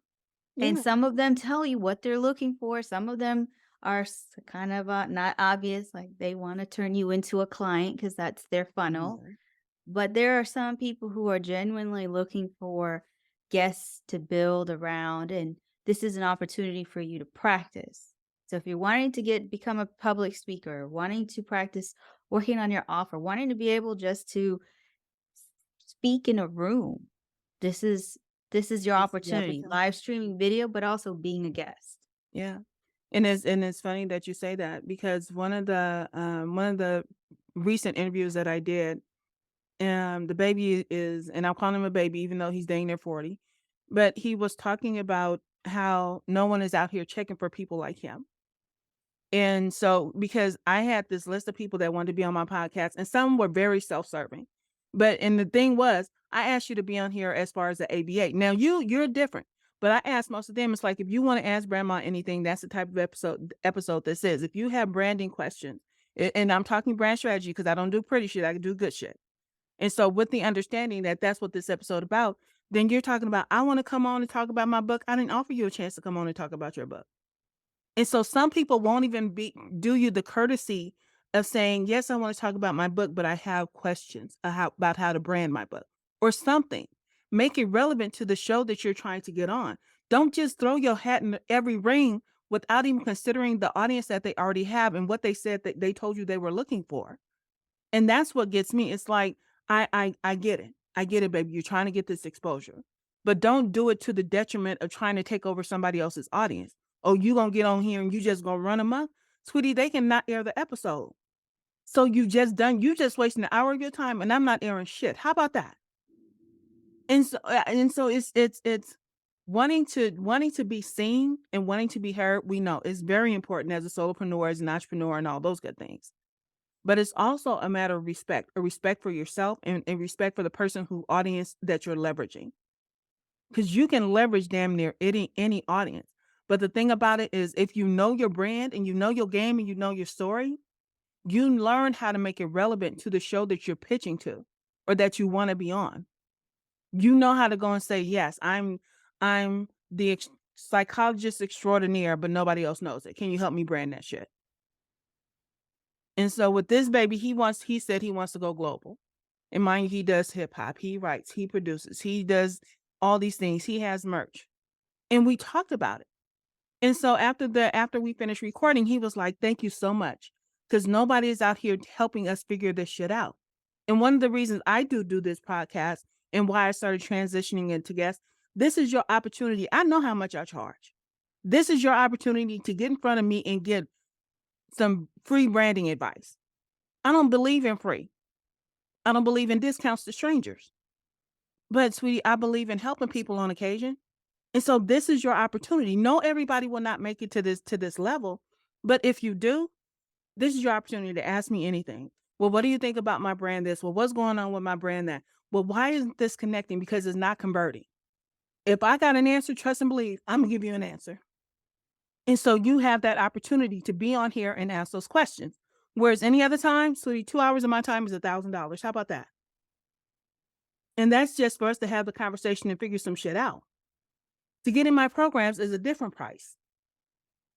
And yeah, some of them tell you what they're looking for. Some of them are kind of not obvious, like they want to turn you into a client because that's their funnel. yeah, But there are some people who are genuinely looking for guests to build around, and this is an opportunity for you to practice. So if you're wanting to become a public speaker, wanting to practice working on your offer, wanting to be able just to speak in a room, this is this is your this is the opportunity. opportunity. Live streaming video, but also being a guest. Yeah, and it's funny that you say that because one of the recent interviews that I did, the baby is, and I'm calling him a baby even though he's dang near 40, but he was talking about how no one is out here checking for people like him. And so, because I had this list of people that wanted to be on my podcast, and some were very self-serving. And the thing was, I asked you to be on here as far as the ABA. Now you're different, but I asked most of them. It's like if you want to ask grandma anything, that's the type of episode this is. If you have branding questions, and I'm talking brand strategy because I don't do pretty shit, I do good shit. And so, with the understanding that that's what this episode about, then you're talking about I want to come on and talk about my book. I didn't offer you a chance to come on and talk about your book. And so some people won't even do you the courtesy of saying, "Yes, I wanna talk about my book, but I have questions about how to brand my book," or something. Make it relevant to the show that you're trying to get on. Don't just throw your hat in every ring without even considering the audience that they already have and what they said that they told you they were looking for. And that's what gets me. It's like, I get it. I get it, baby. You're trying to get this exposure. But don't do it to the detriment of trying to take over somebody else's audience. Oh, you gonna get on here and you just gonna run amok? Sweetie, they cannot air the episode. So you just wasting an hour of your time and I'm not airing shit. How about that? And so it's wanting to be seen and wanting to be heard. We know it's very important as a solopreneur, as an entrepreneur, and all those good things. But it's also a matter of respect, a respect for yourself and respect for the person who audience that you're leveraging. Because you can leverage damn near any audience. But the thing about it is if you know your brand and you know your game and you know your story, you learn how to make it relevant to the show that you're pitching to or that you want to be on. You know how to go and say, yes, I'm the psychologist extraordinaire, but nobody else knows it. Can you help me brand that shit? And so with this baby, he said he wants to go global. And mind you, he does hip hop, he writes, he produces, he does all these things. He has merch. And we talked about it. And so after we finished recording, he was like, "Thank you so much. Because nobody is out here helping us figure this shit out." And one of the reasons I do this podcast and why I started transitioning into guests, this is your opportunity. I know how much I charge. This is your opportunity to get in front of me and get some free branding advice. I don't believe in free. I don't believe in discounts to strangers. But sweetie, I believe in helping people on occasion. And so this is your opportunity. No, everybody will not make it to this level, but if you do, this is your opportunity to ask me anything. Well, what do you think about my brand this? Well, what's going on with my brand that? Well, why isn't this connecting? Because it's not converting. If I got an answer, trust and believe, I'm gonna give you an answer. And so you have that opportunity to be on here and ask those questions. Whereas any other time, sweetie, 2 hours of my time is $1,000. How about that? And that's just for us to have the conversation and figure some shit out. To get in my programs is a different price.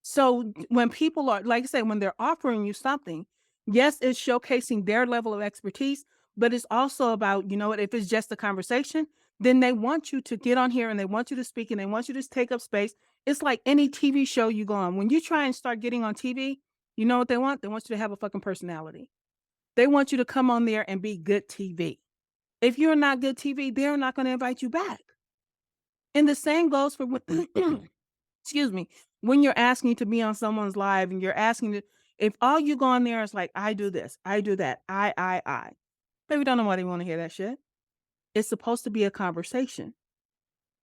So when people are, like I say, when they're offering you something, yes, it's showcasing their level of expertise, but it's also about, you know what, if it's just a conversation, then they want you to get on here and they want you to speak and they want you to take up space. It's like any TV show you go on. When you try and start getting on TV, you know what they want? They want you to have a fucking personality. They want you to come on there and be good TV. If you're not good TV, they're not going to invite you back. And the same goes for when excuse me, when you're asking to be on someone's live and you're asking to if all you go on there is like, "I do this, I do that, I." Baby don't know why they wanna hear that shit. It's supposed to be a conversation.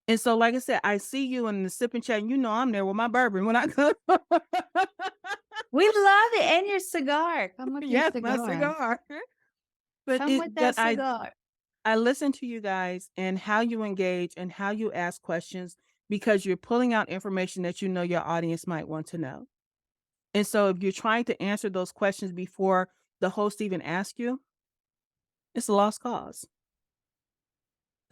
And so, like I said, I see you in the sip and chat, and you know I'm there with my bourbon when I come. We love it, and your cigar. Come with your Yes, my cigar. cigar. But Come with it but that cigar. I listen to you guys and how you engage and how you ask questions because you're pulling out information that you know your audience might want to know. And so if you're trying to answer those questions before the host even asks you, it's a lost cause.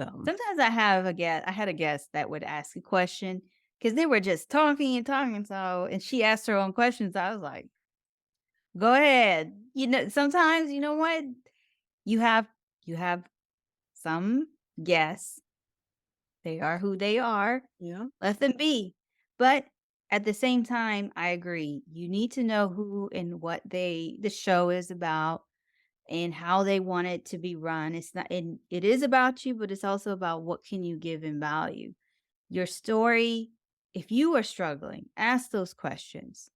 So, Sometimes I had a guest that would ask a question because they were just talking and talking, so and she asked her own questions. I was like, "Go ahead." You know, sometimes, you know what? You have you have some guests, they are who they are, yeah. let them be. But at the same time, I agree. You need to know who and what the show is about and how they want it to be run. It's not and it is about you, but it's also about what can you give in value. Your story, if you are struggling, ask those questions.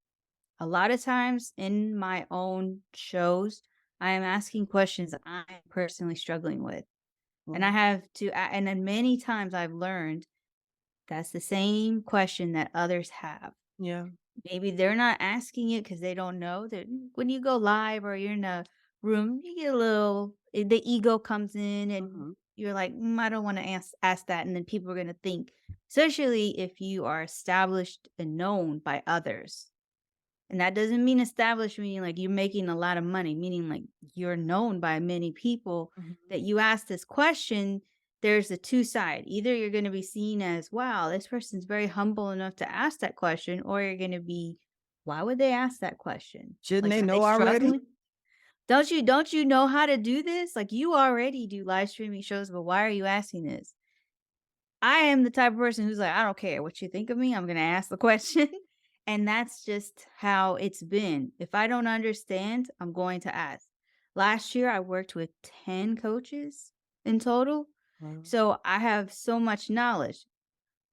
A lot of times in my own shows, I am asking questions I'm personally struggling with. And I Well, have to, and then many times I've learned that's the same question that others have. yeah. Maybe they're not asking it because they don't know that when you go live or you're in a room, you get a little, the ego comes in and Mhm. you're like, I don't want to ask that. And then people are going to think, especially if you are established and known by others. And that doesn't mean established, meaning like you're making a lot of money, meaning like you're known by many people that Mhm. you ask this question. There's a two side. Either you're going to be seen as, wow, this person's very humble enough to ask that question, or you're going to be, why would they ask that question? Shouldn't Like, they are they know already? struggling? Don't you know how to do this? Like you already do live streaming shows, but why are you asking this? I am the type of person who's like, I don't care what you think of me. I'm going to ask the question. And that's just how it's been. If I don't understand, I'm going to ask. Last year, I worked with 10 coaches in total. Wow. So I have so much knowledge.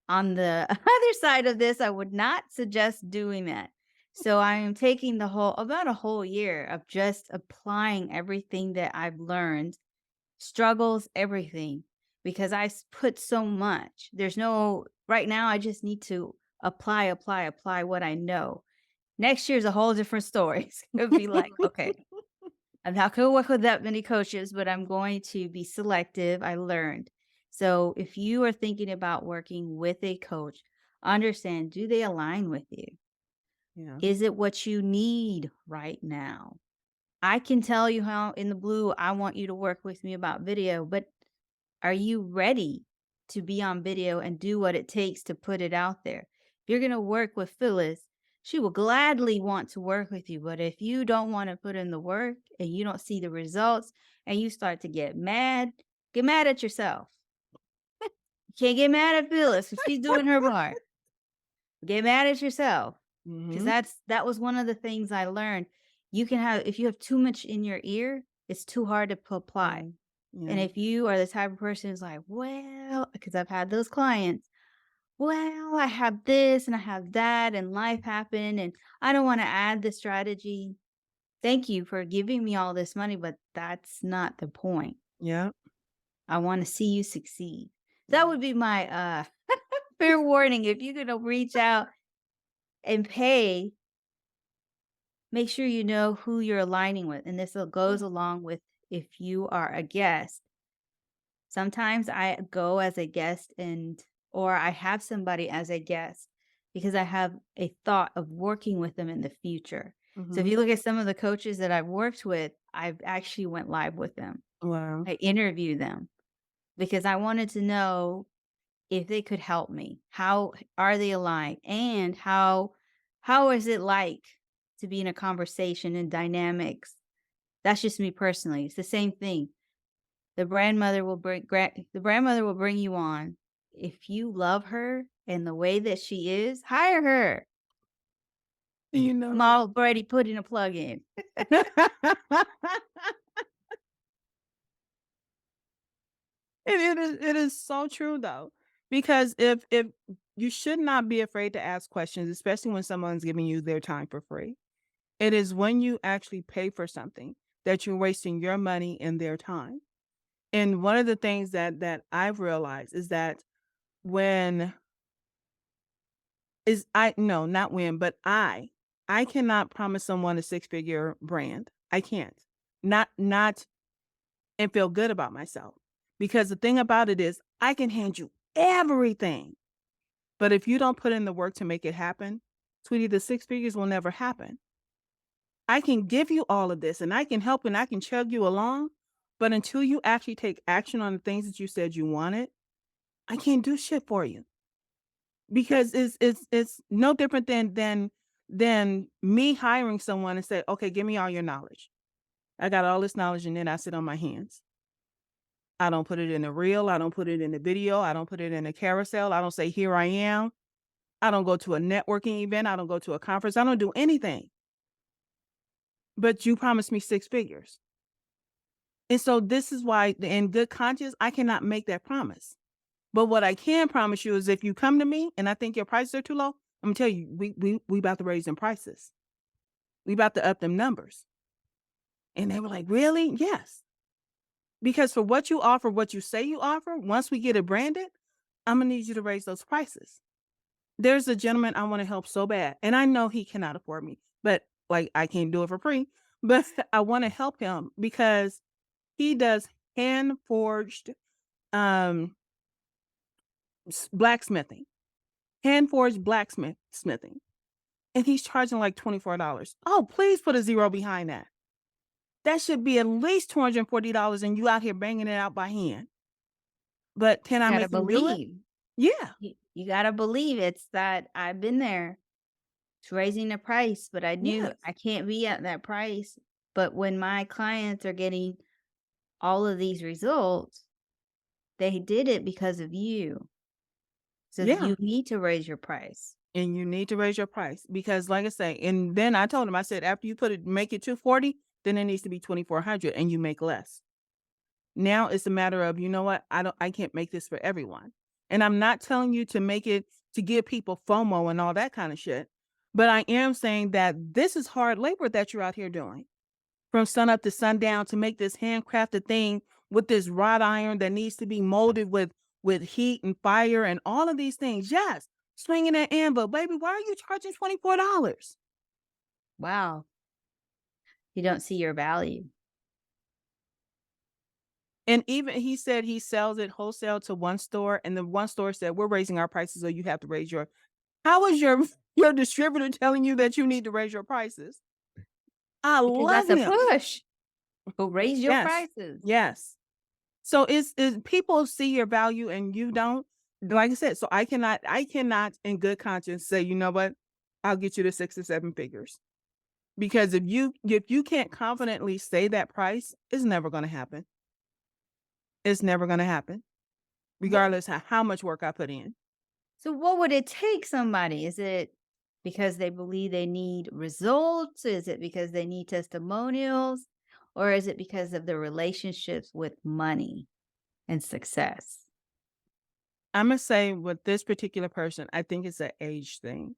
On the other side of this, I would not suggest doing that. So I am taking about a whole year of just applying everything that I've learned struggles, everything, because put so much. There's no right now, I just need to apply what I know. Next year's a whole different story. It's gonna be like, okay, I'm not gonna work with that many coaches, but I'm going to be selective. I learned. So if you are thinking about working with a coach, understand, do they align with you? Yeah. Is it what you need right now? I can tell you how in the blue I want you to work with me about video, but are you ready to be on video and do what it takes to put it out there? If you're going to work with Phyllis, she will gladly want to work with you. But if you don't want to put in the work and you don't see the results and you start to get mad at yourself. You can't get mad at Phyllis if she's doing her part. Get mad at yourself. 'Cause Mhm. that was one of the things I learned. You can have if you have too much in your ear, it's too hard to apply. Yeah. And Yeah. if you are the type of person who's like, "Well," because I've had those clients, "Well, I have this and I have that and life happened and I don't wanna add the strategy." Thank you for giving me all this money, but that's not the point. Yeah. I wanna see you succeed. That Yeah. would be my, fair warning, if you're gonna reach out and pay, make sure you know who you're aligning with, and goes along with if you are a guest. Sometimes I go as a guest or I have somebody as a guest because I have a thought of working with them in the future. So if Mhm. you look at some of the coaches that I've worked with, I've actually went live with them. Wow. I interview them because I wanted to know if they could help me. How are they aligned? And how is it like to be in a conversation and dynamics? That's just me personally. It's the same thing. The grandmother will bring you on. If you love her and the way that she is, hire her. You I'm know. already putting a plug in. It is so true though. Because if you should not be afraid to ask questions, especially when someone's giving you their time for free. It is when you actually pay for something that you're wasting your money and their time. And one of the things that I've realized is that when is I no, not when, but I cannot promise someone a six-figure brand. I can't. Not and feel good about myself. Because the thing about it is I can hand you everything. But if you don't put in the work to make it happen, sweetie, the six figures will never happen. I can give you all of this and I can help and I can chug you along. But until you actually take action on the things that you said you wanted, I can't do shit for you. Because it's no different than me hiring someone and say, okay, give me all your knowledge. I got all this knowledge and then I sit on my hands. I don't put it in a reel. I don't put it in a video. I don't put it in a carousel. I don't say, here I am. I don't go to a networking event. I don't go to a conference. I don't do anything. But you promised me six figures. And so this is why, in good conscience, I cannot make that promise. But what I can promise you is if you come to me and I think your prices are too low, I'm gonna tell you, we about to raise them prices. We about to up them numbers. And they were like, really? Yes. Because for what you offer, what you say you offer, once we get it branded, I'm gonna need you to raise those prices. There's a gentleman I want to help so bad, and I know he cannot afford me, but like I can't do it for free. But I want to help him because he does hand forged um blacksmithing, hand forged smithing, and he's charging like $24. Oh, please put a zero behind that. That should be at least $240, and you out here banging it out by hand. But can You I gotta make him do it? believe. Yeah. You gotta believe it's that I've been there. It's raising the price, but I knew Yes. I can't be at that price. But when my clients are getting all of these results, they did it because of you. So Yeah. you need to raise your price. And you need to raise your price because like I say, and then I told him, I said, after you put it, make it 240, then it needs to be 2,400 and you make less. Now it's a matter of, you know what? I can't make this for everyone. And I'm not telling you to make it to give people FOMO and all that kind of shit. But I am saying that this is hard labor that you're out here doing from sun up to sundown to make this handcrafted thing with this wrought iron that needs to be molded with heat and fire and all of these things. Yes, swinging that anvil, baby. Why are you charging $24? Wow. You don't see your value. And even he said he sells it wholesale to one store, and the one store said, "We're raising our prices, so you have to raise your." How is your your distributor telling you that you need to raise your prices? I Because love that's a him. push. But raise your Yes, prices. yes. So is people see your value and you don't? Like I said, so I cannot in good conscience say, you know what? I'll get you to six or seven figures. Because if you can't confidently say that price, it's never gonna happen. It's never gonna happen, What regardless how much work I put in. so what would it take somebody? Is it because they believe they need results? Is it because they need testimonials? Or is it because of the relationships with money and success? Imma say with this particular person, I think it's an age thing.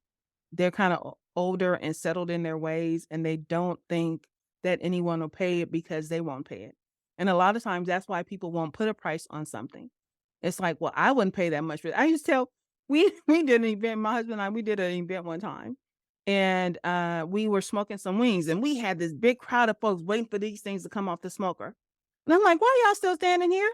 They're kinda older and settled in their ways, and they don't think that anyone will pay it because they won't pay it. And a lot of times, that's why people won't put a price on something. It's like, "Well, I wouldn't pay that much for it." I used to tell We did an event, my husband and I, we did an event one time, and, we were smoking some wings, and we had this big crowd of folks waiting for these things to come off the smoker. And I'm like, "Why y'all still standing here?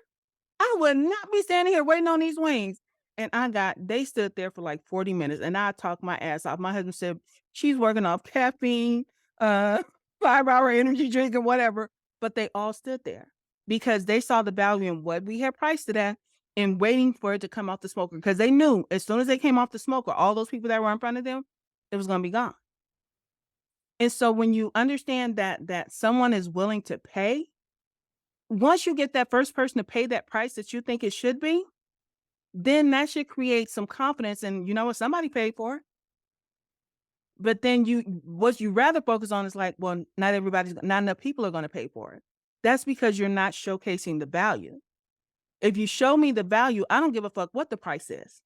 I would not be standing here waiting on these wings." And they stood there for like 40 minutes and I talked my ass off. My husband said, "She's working off caffeine, uh, 5-hour energy drink and whatever." But they all stood there because they saw the value in what we had priced it at and waiting for it to come off the smoker because they knew as soon as they came off the smoker, all those people that were in front of them, it was going to be gone. And so when you understand that someone is willing to pay, once you get that first person to pay that price that you think it should be, then that should create some confidence and you know what, somebody paid for it. But then what you rather focus on is like, well, not enough people are gonna pay for it. That's because you're not showcasing the value. If you show me the value, I don't give a fuck what the price is.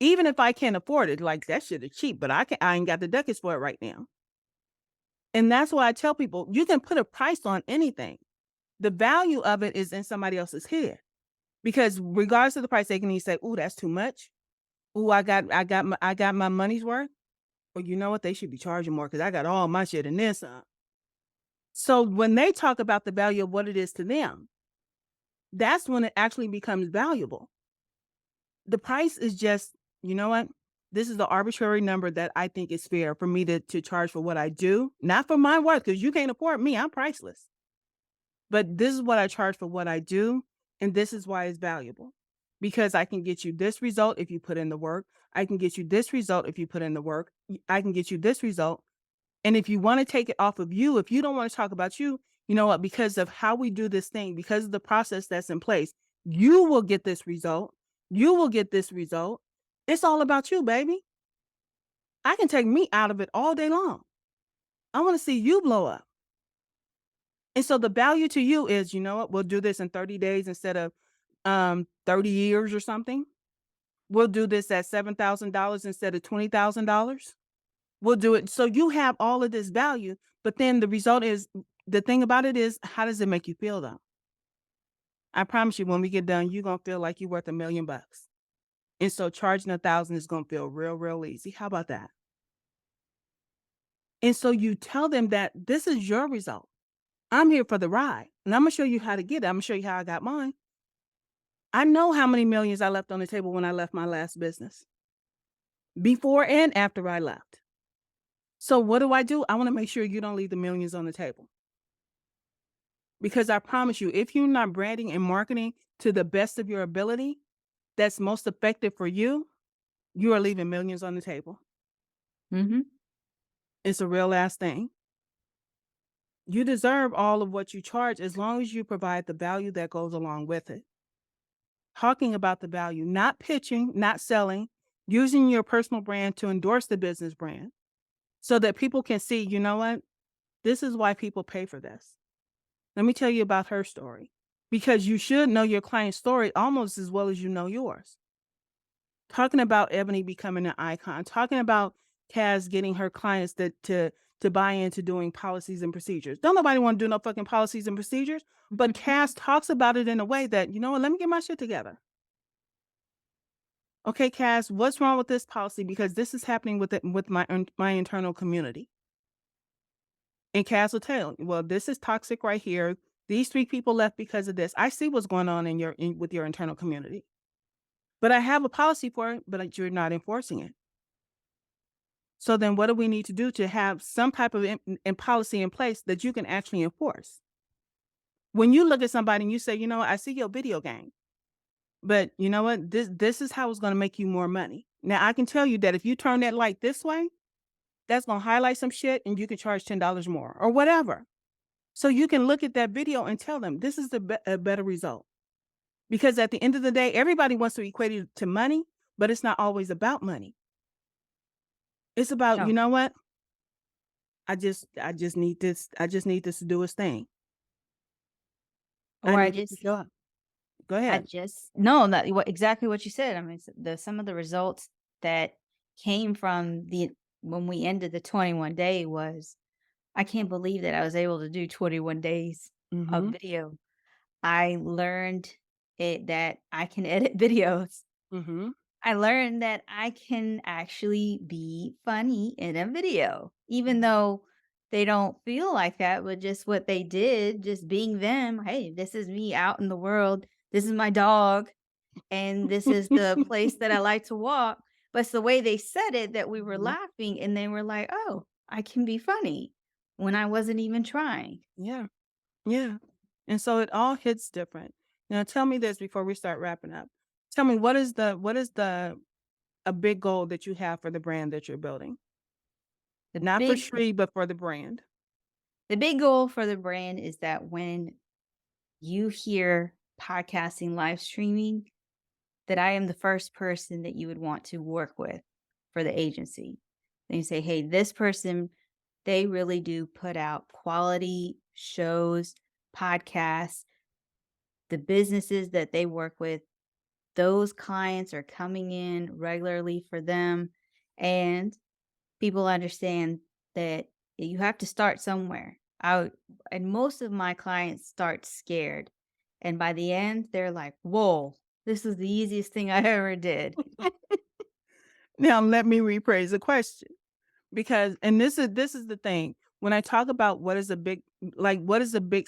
Even if I can't afford it, like that shit is cheap, but I ain't got the ducats for it right now. And that's why I tell people you can put a price on anything. The value of it is in somebody else's head. Because regardless of the price, they can either say, "Ooh, that's too much." "Ooh, I got my money's worth." Or, "You know what? They should be charging more because I got all my shit in this." So when they talk about the value of what it is to them, that's when it actually becomes valuable. The price is just, you know what? This is the arbitrary number that I think is fair for me to charge for what I do, not for my worth, because you can't afford me. I'm priceless. But this is what I charge for what I do, and this is why it's valuable. Because I can get you this result if you put in the work. I can get you this result if you put in the work. I can get you this result. And if you want to take it off of you, if you don't want to talk about you, you know what? Because of how we do this thing, because of the process that's in place, you will get this result. You will get this result. It's all about you, baby. I can take me out of it all day long. I want to see you blow up. And so the value to you is, you know what? We'll do this in 30 days instead of 30 years or something. We'll do this at $7,000 instead of $20,000. We'll do it. So you have all of this value, but then the result is the thing about it is, how does it make you feel though? I promise you, when we get done, you're gonna feel like you're worth $1,000,000. And so charging 1,000 is gonna feel real, real easy. How about that? And so you tell them that this is your result. I'm here for the ride, and I'm gonna show you how to get it. I'm gonna show you how I got mine. I know how many millions I left on the table when I left my last business, before and after I left. So what do? I want to make sure you don't leave the millions on the table. Because I promise you, if you're not branding and marketing to the best of your ability, that's most effective for you, you are leaving millions on the table. Mhm. It's a real ass thing. You deserve all of what you charge as long as you provide the value that goes along with it. Talking about the value, not pitching, not selling, using your personal brand to endorse the business brand so that people can see, you know what? This is why people pay for this. Let me tell you about her story because you should know your client's story almost as well as you know yours. Talking about Ebony becoming an icon, talking about Kaz getting her clients to buy into doing policies and procedures. Don't nobody want to do no fucking policies and procedures, but Kaz talks about it in a way that, you know what, let me get my shit together. Okay, Kaz, what's wrong with this policy? Because this is happening with my internal community. And Kaz will tell, well, this is toxic right here. These 3 people left because of this. I see what's going on with your internal community. But I have a policy for it, but you're not enforcing it. So then what do we need to do to have some type of policy in place that you can actually enforce? When you look at somebody and you say, you know what, I see your video game, but you know what, this is how it's going to make you more money. Now I can tell you that if you turn that light this way, that's going to highlight some shit and you can charge $10 more or whatever. So you can look at that video and tell them this is a better result. Because at the end of the day, everybody wants to equate it to money, but it's not always about money. It's about, you No. know what? I just need this. I just need this to do its thing. I Or need it to show up. Go I ahead. just no, that what exactly what you said. I mean, some of the results that came from the when we ended the 21 day was I can't believe that I was able to do 21 days of Mhm. video. I learned that I can edit videos. Mhm. I learned that I can actually be funny in a video, even Mhm. though they don't feel like that, but just what they did, just being them. Hey, this is me out in the world. This is my dog, and this is the place that I like to walk. But it's the way they said it that we were Mhm. laughing, and they were like, "Oh, I can be funny," when I wasn't even trying. Yeah, yeah. And so it all hits different. Now tell me this before we start wrapping up. Tell me what is the a big goal that you have for the brand that you're building? The Not for big Shree, but for the brand. the big goal for the brand is that when you hear podcasting live streaming, that I am the first person that you would want to work with for the agency. Then you say, "Hey, this person, they really do put out quality shows, podcasts, the businesses that they work with, those clients are coming in regularly for them." And people understand that you have to start somewhere. And most of my clients start scared. And by the end, they're like, "Whoa, this is the easiest thing I ever did." Now let me rephrase the question because and this is the thing. When I talk about what is a big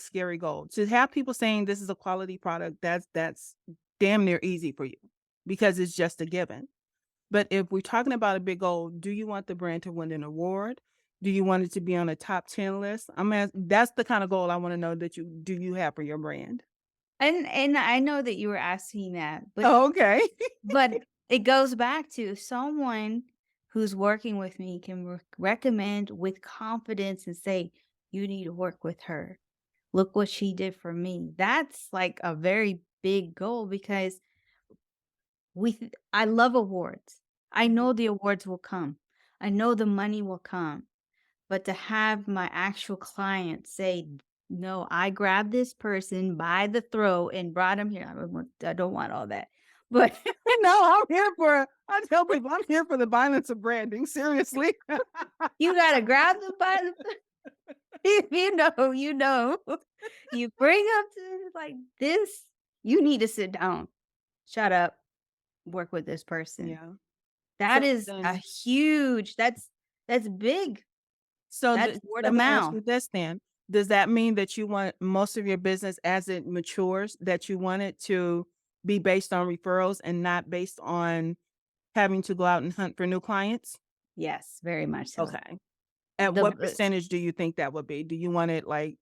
scary goal? To have people saying this is a quality product, that's damn near easy for you because it's just a given. But if we're talking about a big goal, do you want the brand to win an award? Do you want it to be on a top 10 list? That's the kind of goal I want to know that you have for your brand. And I know that you were asking that, Oh, okay. but it goes back to someone who's working with me can recommend with confidence and say, "You need to work with her. Look what she did for me." That's like a very big goal because I love awards. I know Mhm. the awards will come. I know the money will come. But to have my actual client say, "No, I grabbed this person by the throat and brought him here." I don't want all that. But No, I tell people I'm here for the violence of branding. Seriously. you gotta grab them by the you know, you know. You bring up to like this, you need to sit down, shut up, work with this person. Yeah. That So is a then huge that's big. That's word let of me ask mouth. you this then. Does that mean that you want most of your business as it matures, that you want it to be based on referrals and not based on having to go out and hunt for new clients? Yes, very much so. Okay. At The what percentage do you think that would be? Do you want it like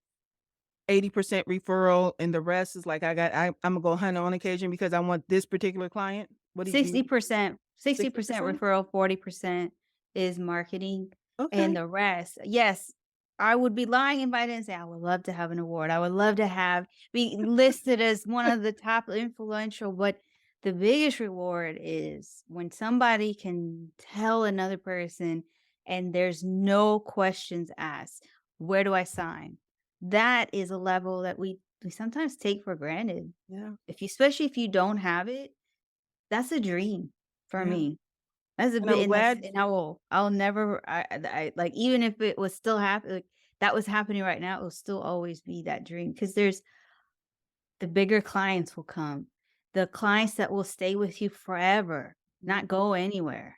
80% referral and the rest is like I'm gonna go hunt on occasion because I want this particular client? What do you 60%, 60% 60%? referral, 40% is marketing, and Okay. the rest yes, I would be lying if I didn't say I would love to have an award. I would love to have be listed as one of the top influential, but the biggest reward is when somebody can tell another person and there's no questions asked, "Where do I sign?" That is a level that we sometimes take for granted. Yeah. If you especially if you don't have it, that's a dream for Yeah. me. That's a And bit I'm and that's glad and I'll never I like, even if it was still happen like, that was happening right now, it will still always be that dream because there's the bigger clients will come. The clients that will stay with you forever, not go anywhere.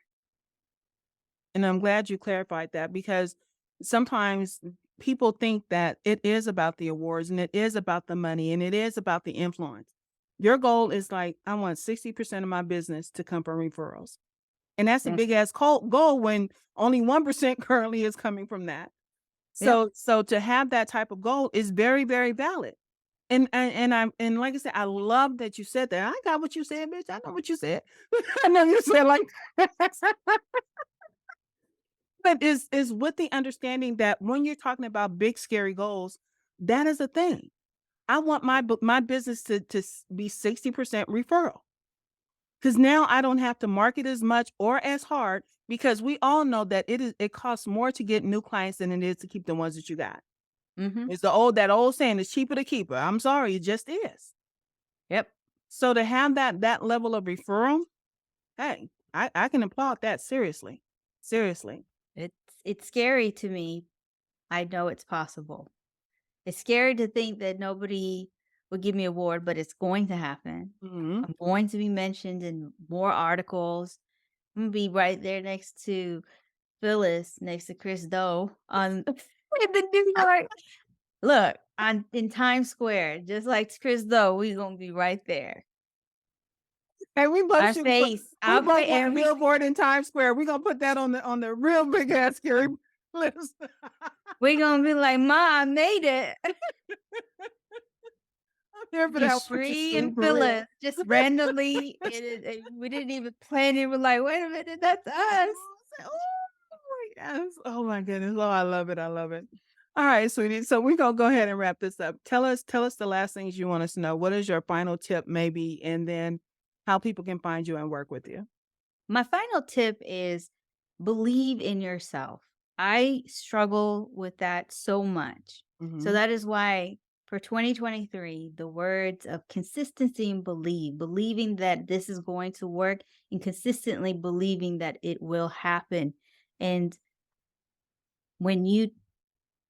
and I'm glad you clarified that because sometimes people think that it is about the awards and it is about the money and it is about the influence. Your goal is like, I want 60% of my business to come from referrals. And that's a That's big ass goal when only 1% currently is coming from that. yep. So to have that type of goal is very, very valid. And like I said, I love that you said that. I got what you said, bitch. I know what you said. I know you said like but is with the understanding that when you're talking about big scary goals, that is a thing. I want my business to be 60% referral. Cuz now I don't have to market as much or as hard because we all know that it costs more to get new clients than it is to keep the ones that you got. Mhm. It's that old saying, it's cheaper to keep her. I'm sorry, it just is. Yep. So to have that level of referral, hey, I can applaud that seriously. Seriously. It's it's scary to me. I know it's possible. It's scary to think that nobody will give me an award, but it's going to happen. Mhm. I'm going to be mentioned in more articles. I'm gonna be right there next to Phyllis, next to Chris Doe on in the New York. Look, on in Times Square, just like Chris Doe, we gonna be right there. And Our face. we I'll put both want a every billboard in Times Square. We're gonna put that on the real big ass scary list. we gonna be like, "Ma, I made it." I'm here for that one too, Jashree and for real. Phyllis just randomly, we didn't even plan it. We're like, "Wait a minute, that's us." Oh my gosh. Oh my goodness. Oh, I love it. I love it. All right, sweetie. So we're gonna go ahead and wrap this up. Tell us the last things you want us to know. What is your final tip, maybe, and then how people can find you and work with you? My final tip is believe in yourself. I struggle with that so much. So Hmm. that is why for 2023, the words of consistency and believe, believing that this is going to work and consistently believing that it will happen. And when you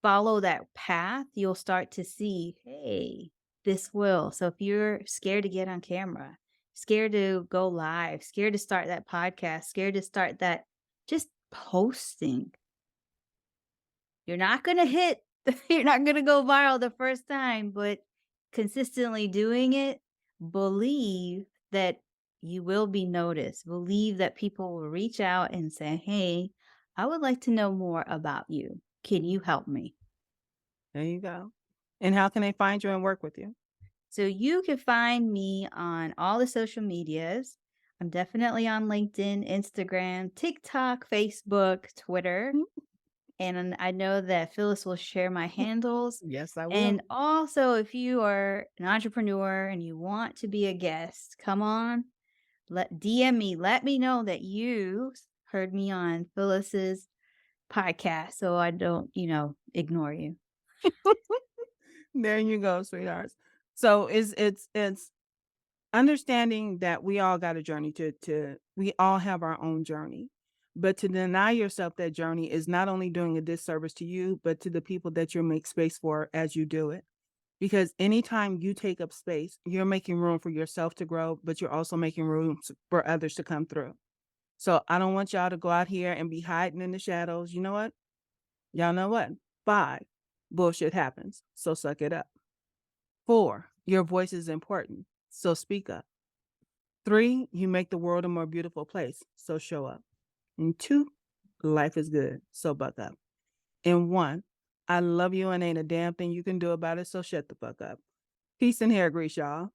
follow that path, you'll start to see, hey, this will. So if you're scared to get on camera, scared to go live, scared to start that podcast, scared to start that just posting, you're not going to hit, you're not going to go viral the first time, but consistently doing it, believe that you will be noticed. Believe that people will reach out and say, hey, I would like to know more about you. Can you help me? There you go. And how can they find you and work with you? So you can find me on all the social medias. I'm definitely on LinkedIn, Instagram, TikTok, Facebook, Twitter. And I know that Phyllis will share my handles. Yes, I will. And also, if you are an entrepreneur and you want to be a guest, come on, let DM me. Let me know that you heard me on Phyllis's podcast so I don't, ignore you. There you go, sweethearts. So it's understanding that we all got a journey to we all have our own journey. But to deny yourself that journey is not only doing a disservice to you, but to the people that you make space for as you do it. Because anytime you take up space, you're making room for yourself to grow, but you're also making room for others to come through. So I don't want y'all to go out here and be hiding in the shadows. You know what? Y'all know what? 5, bullshit happens. So suck it up. 4, your voice is important. So speak up. 3, you make the world a more beautiful place. So show up. And 2, life is good. So buck up. And 1, I love you and ain't a damn thing you can do about it. So shut the fuck up. Peace and hair grease, y'all.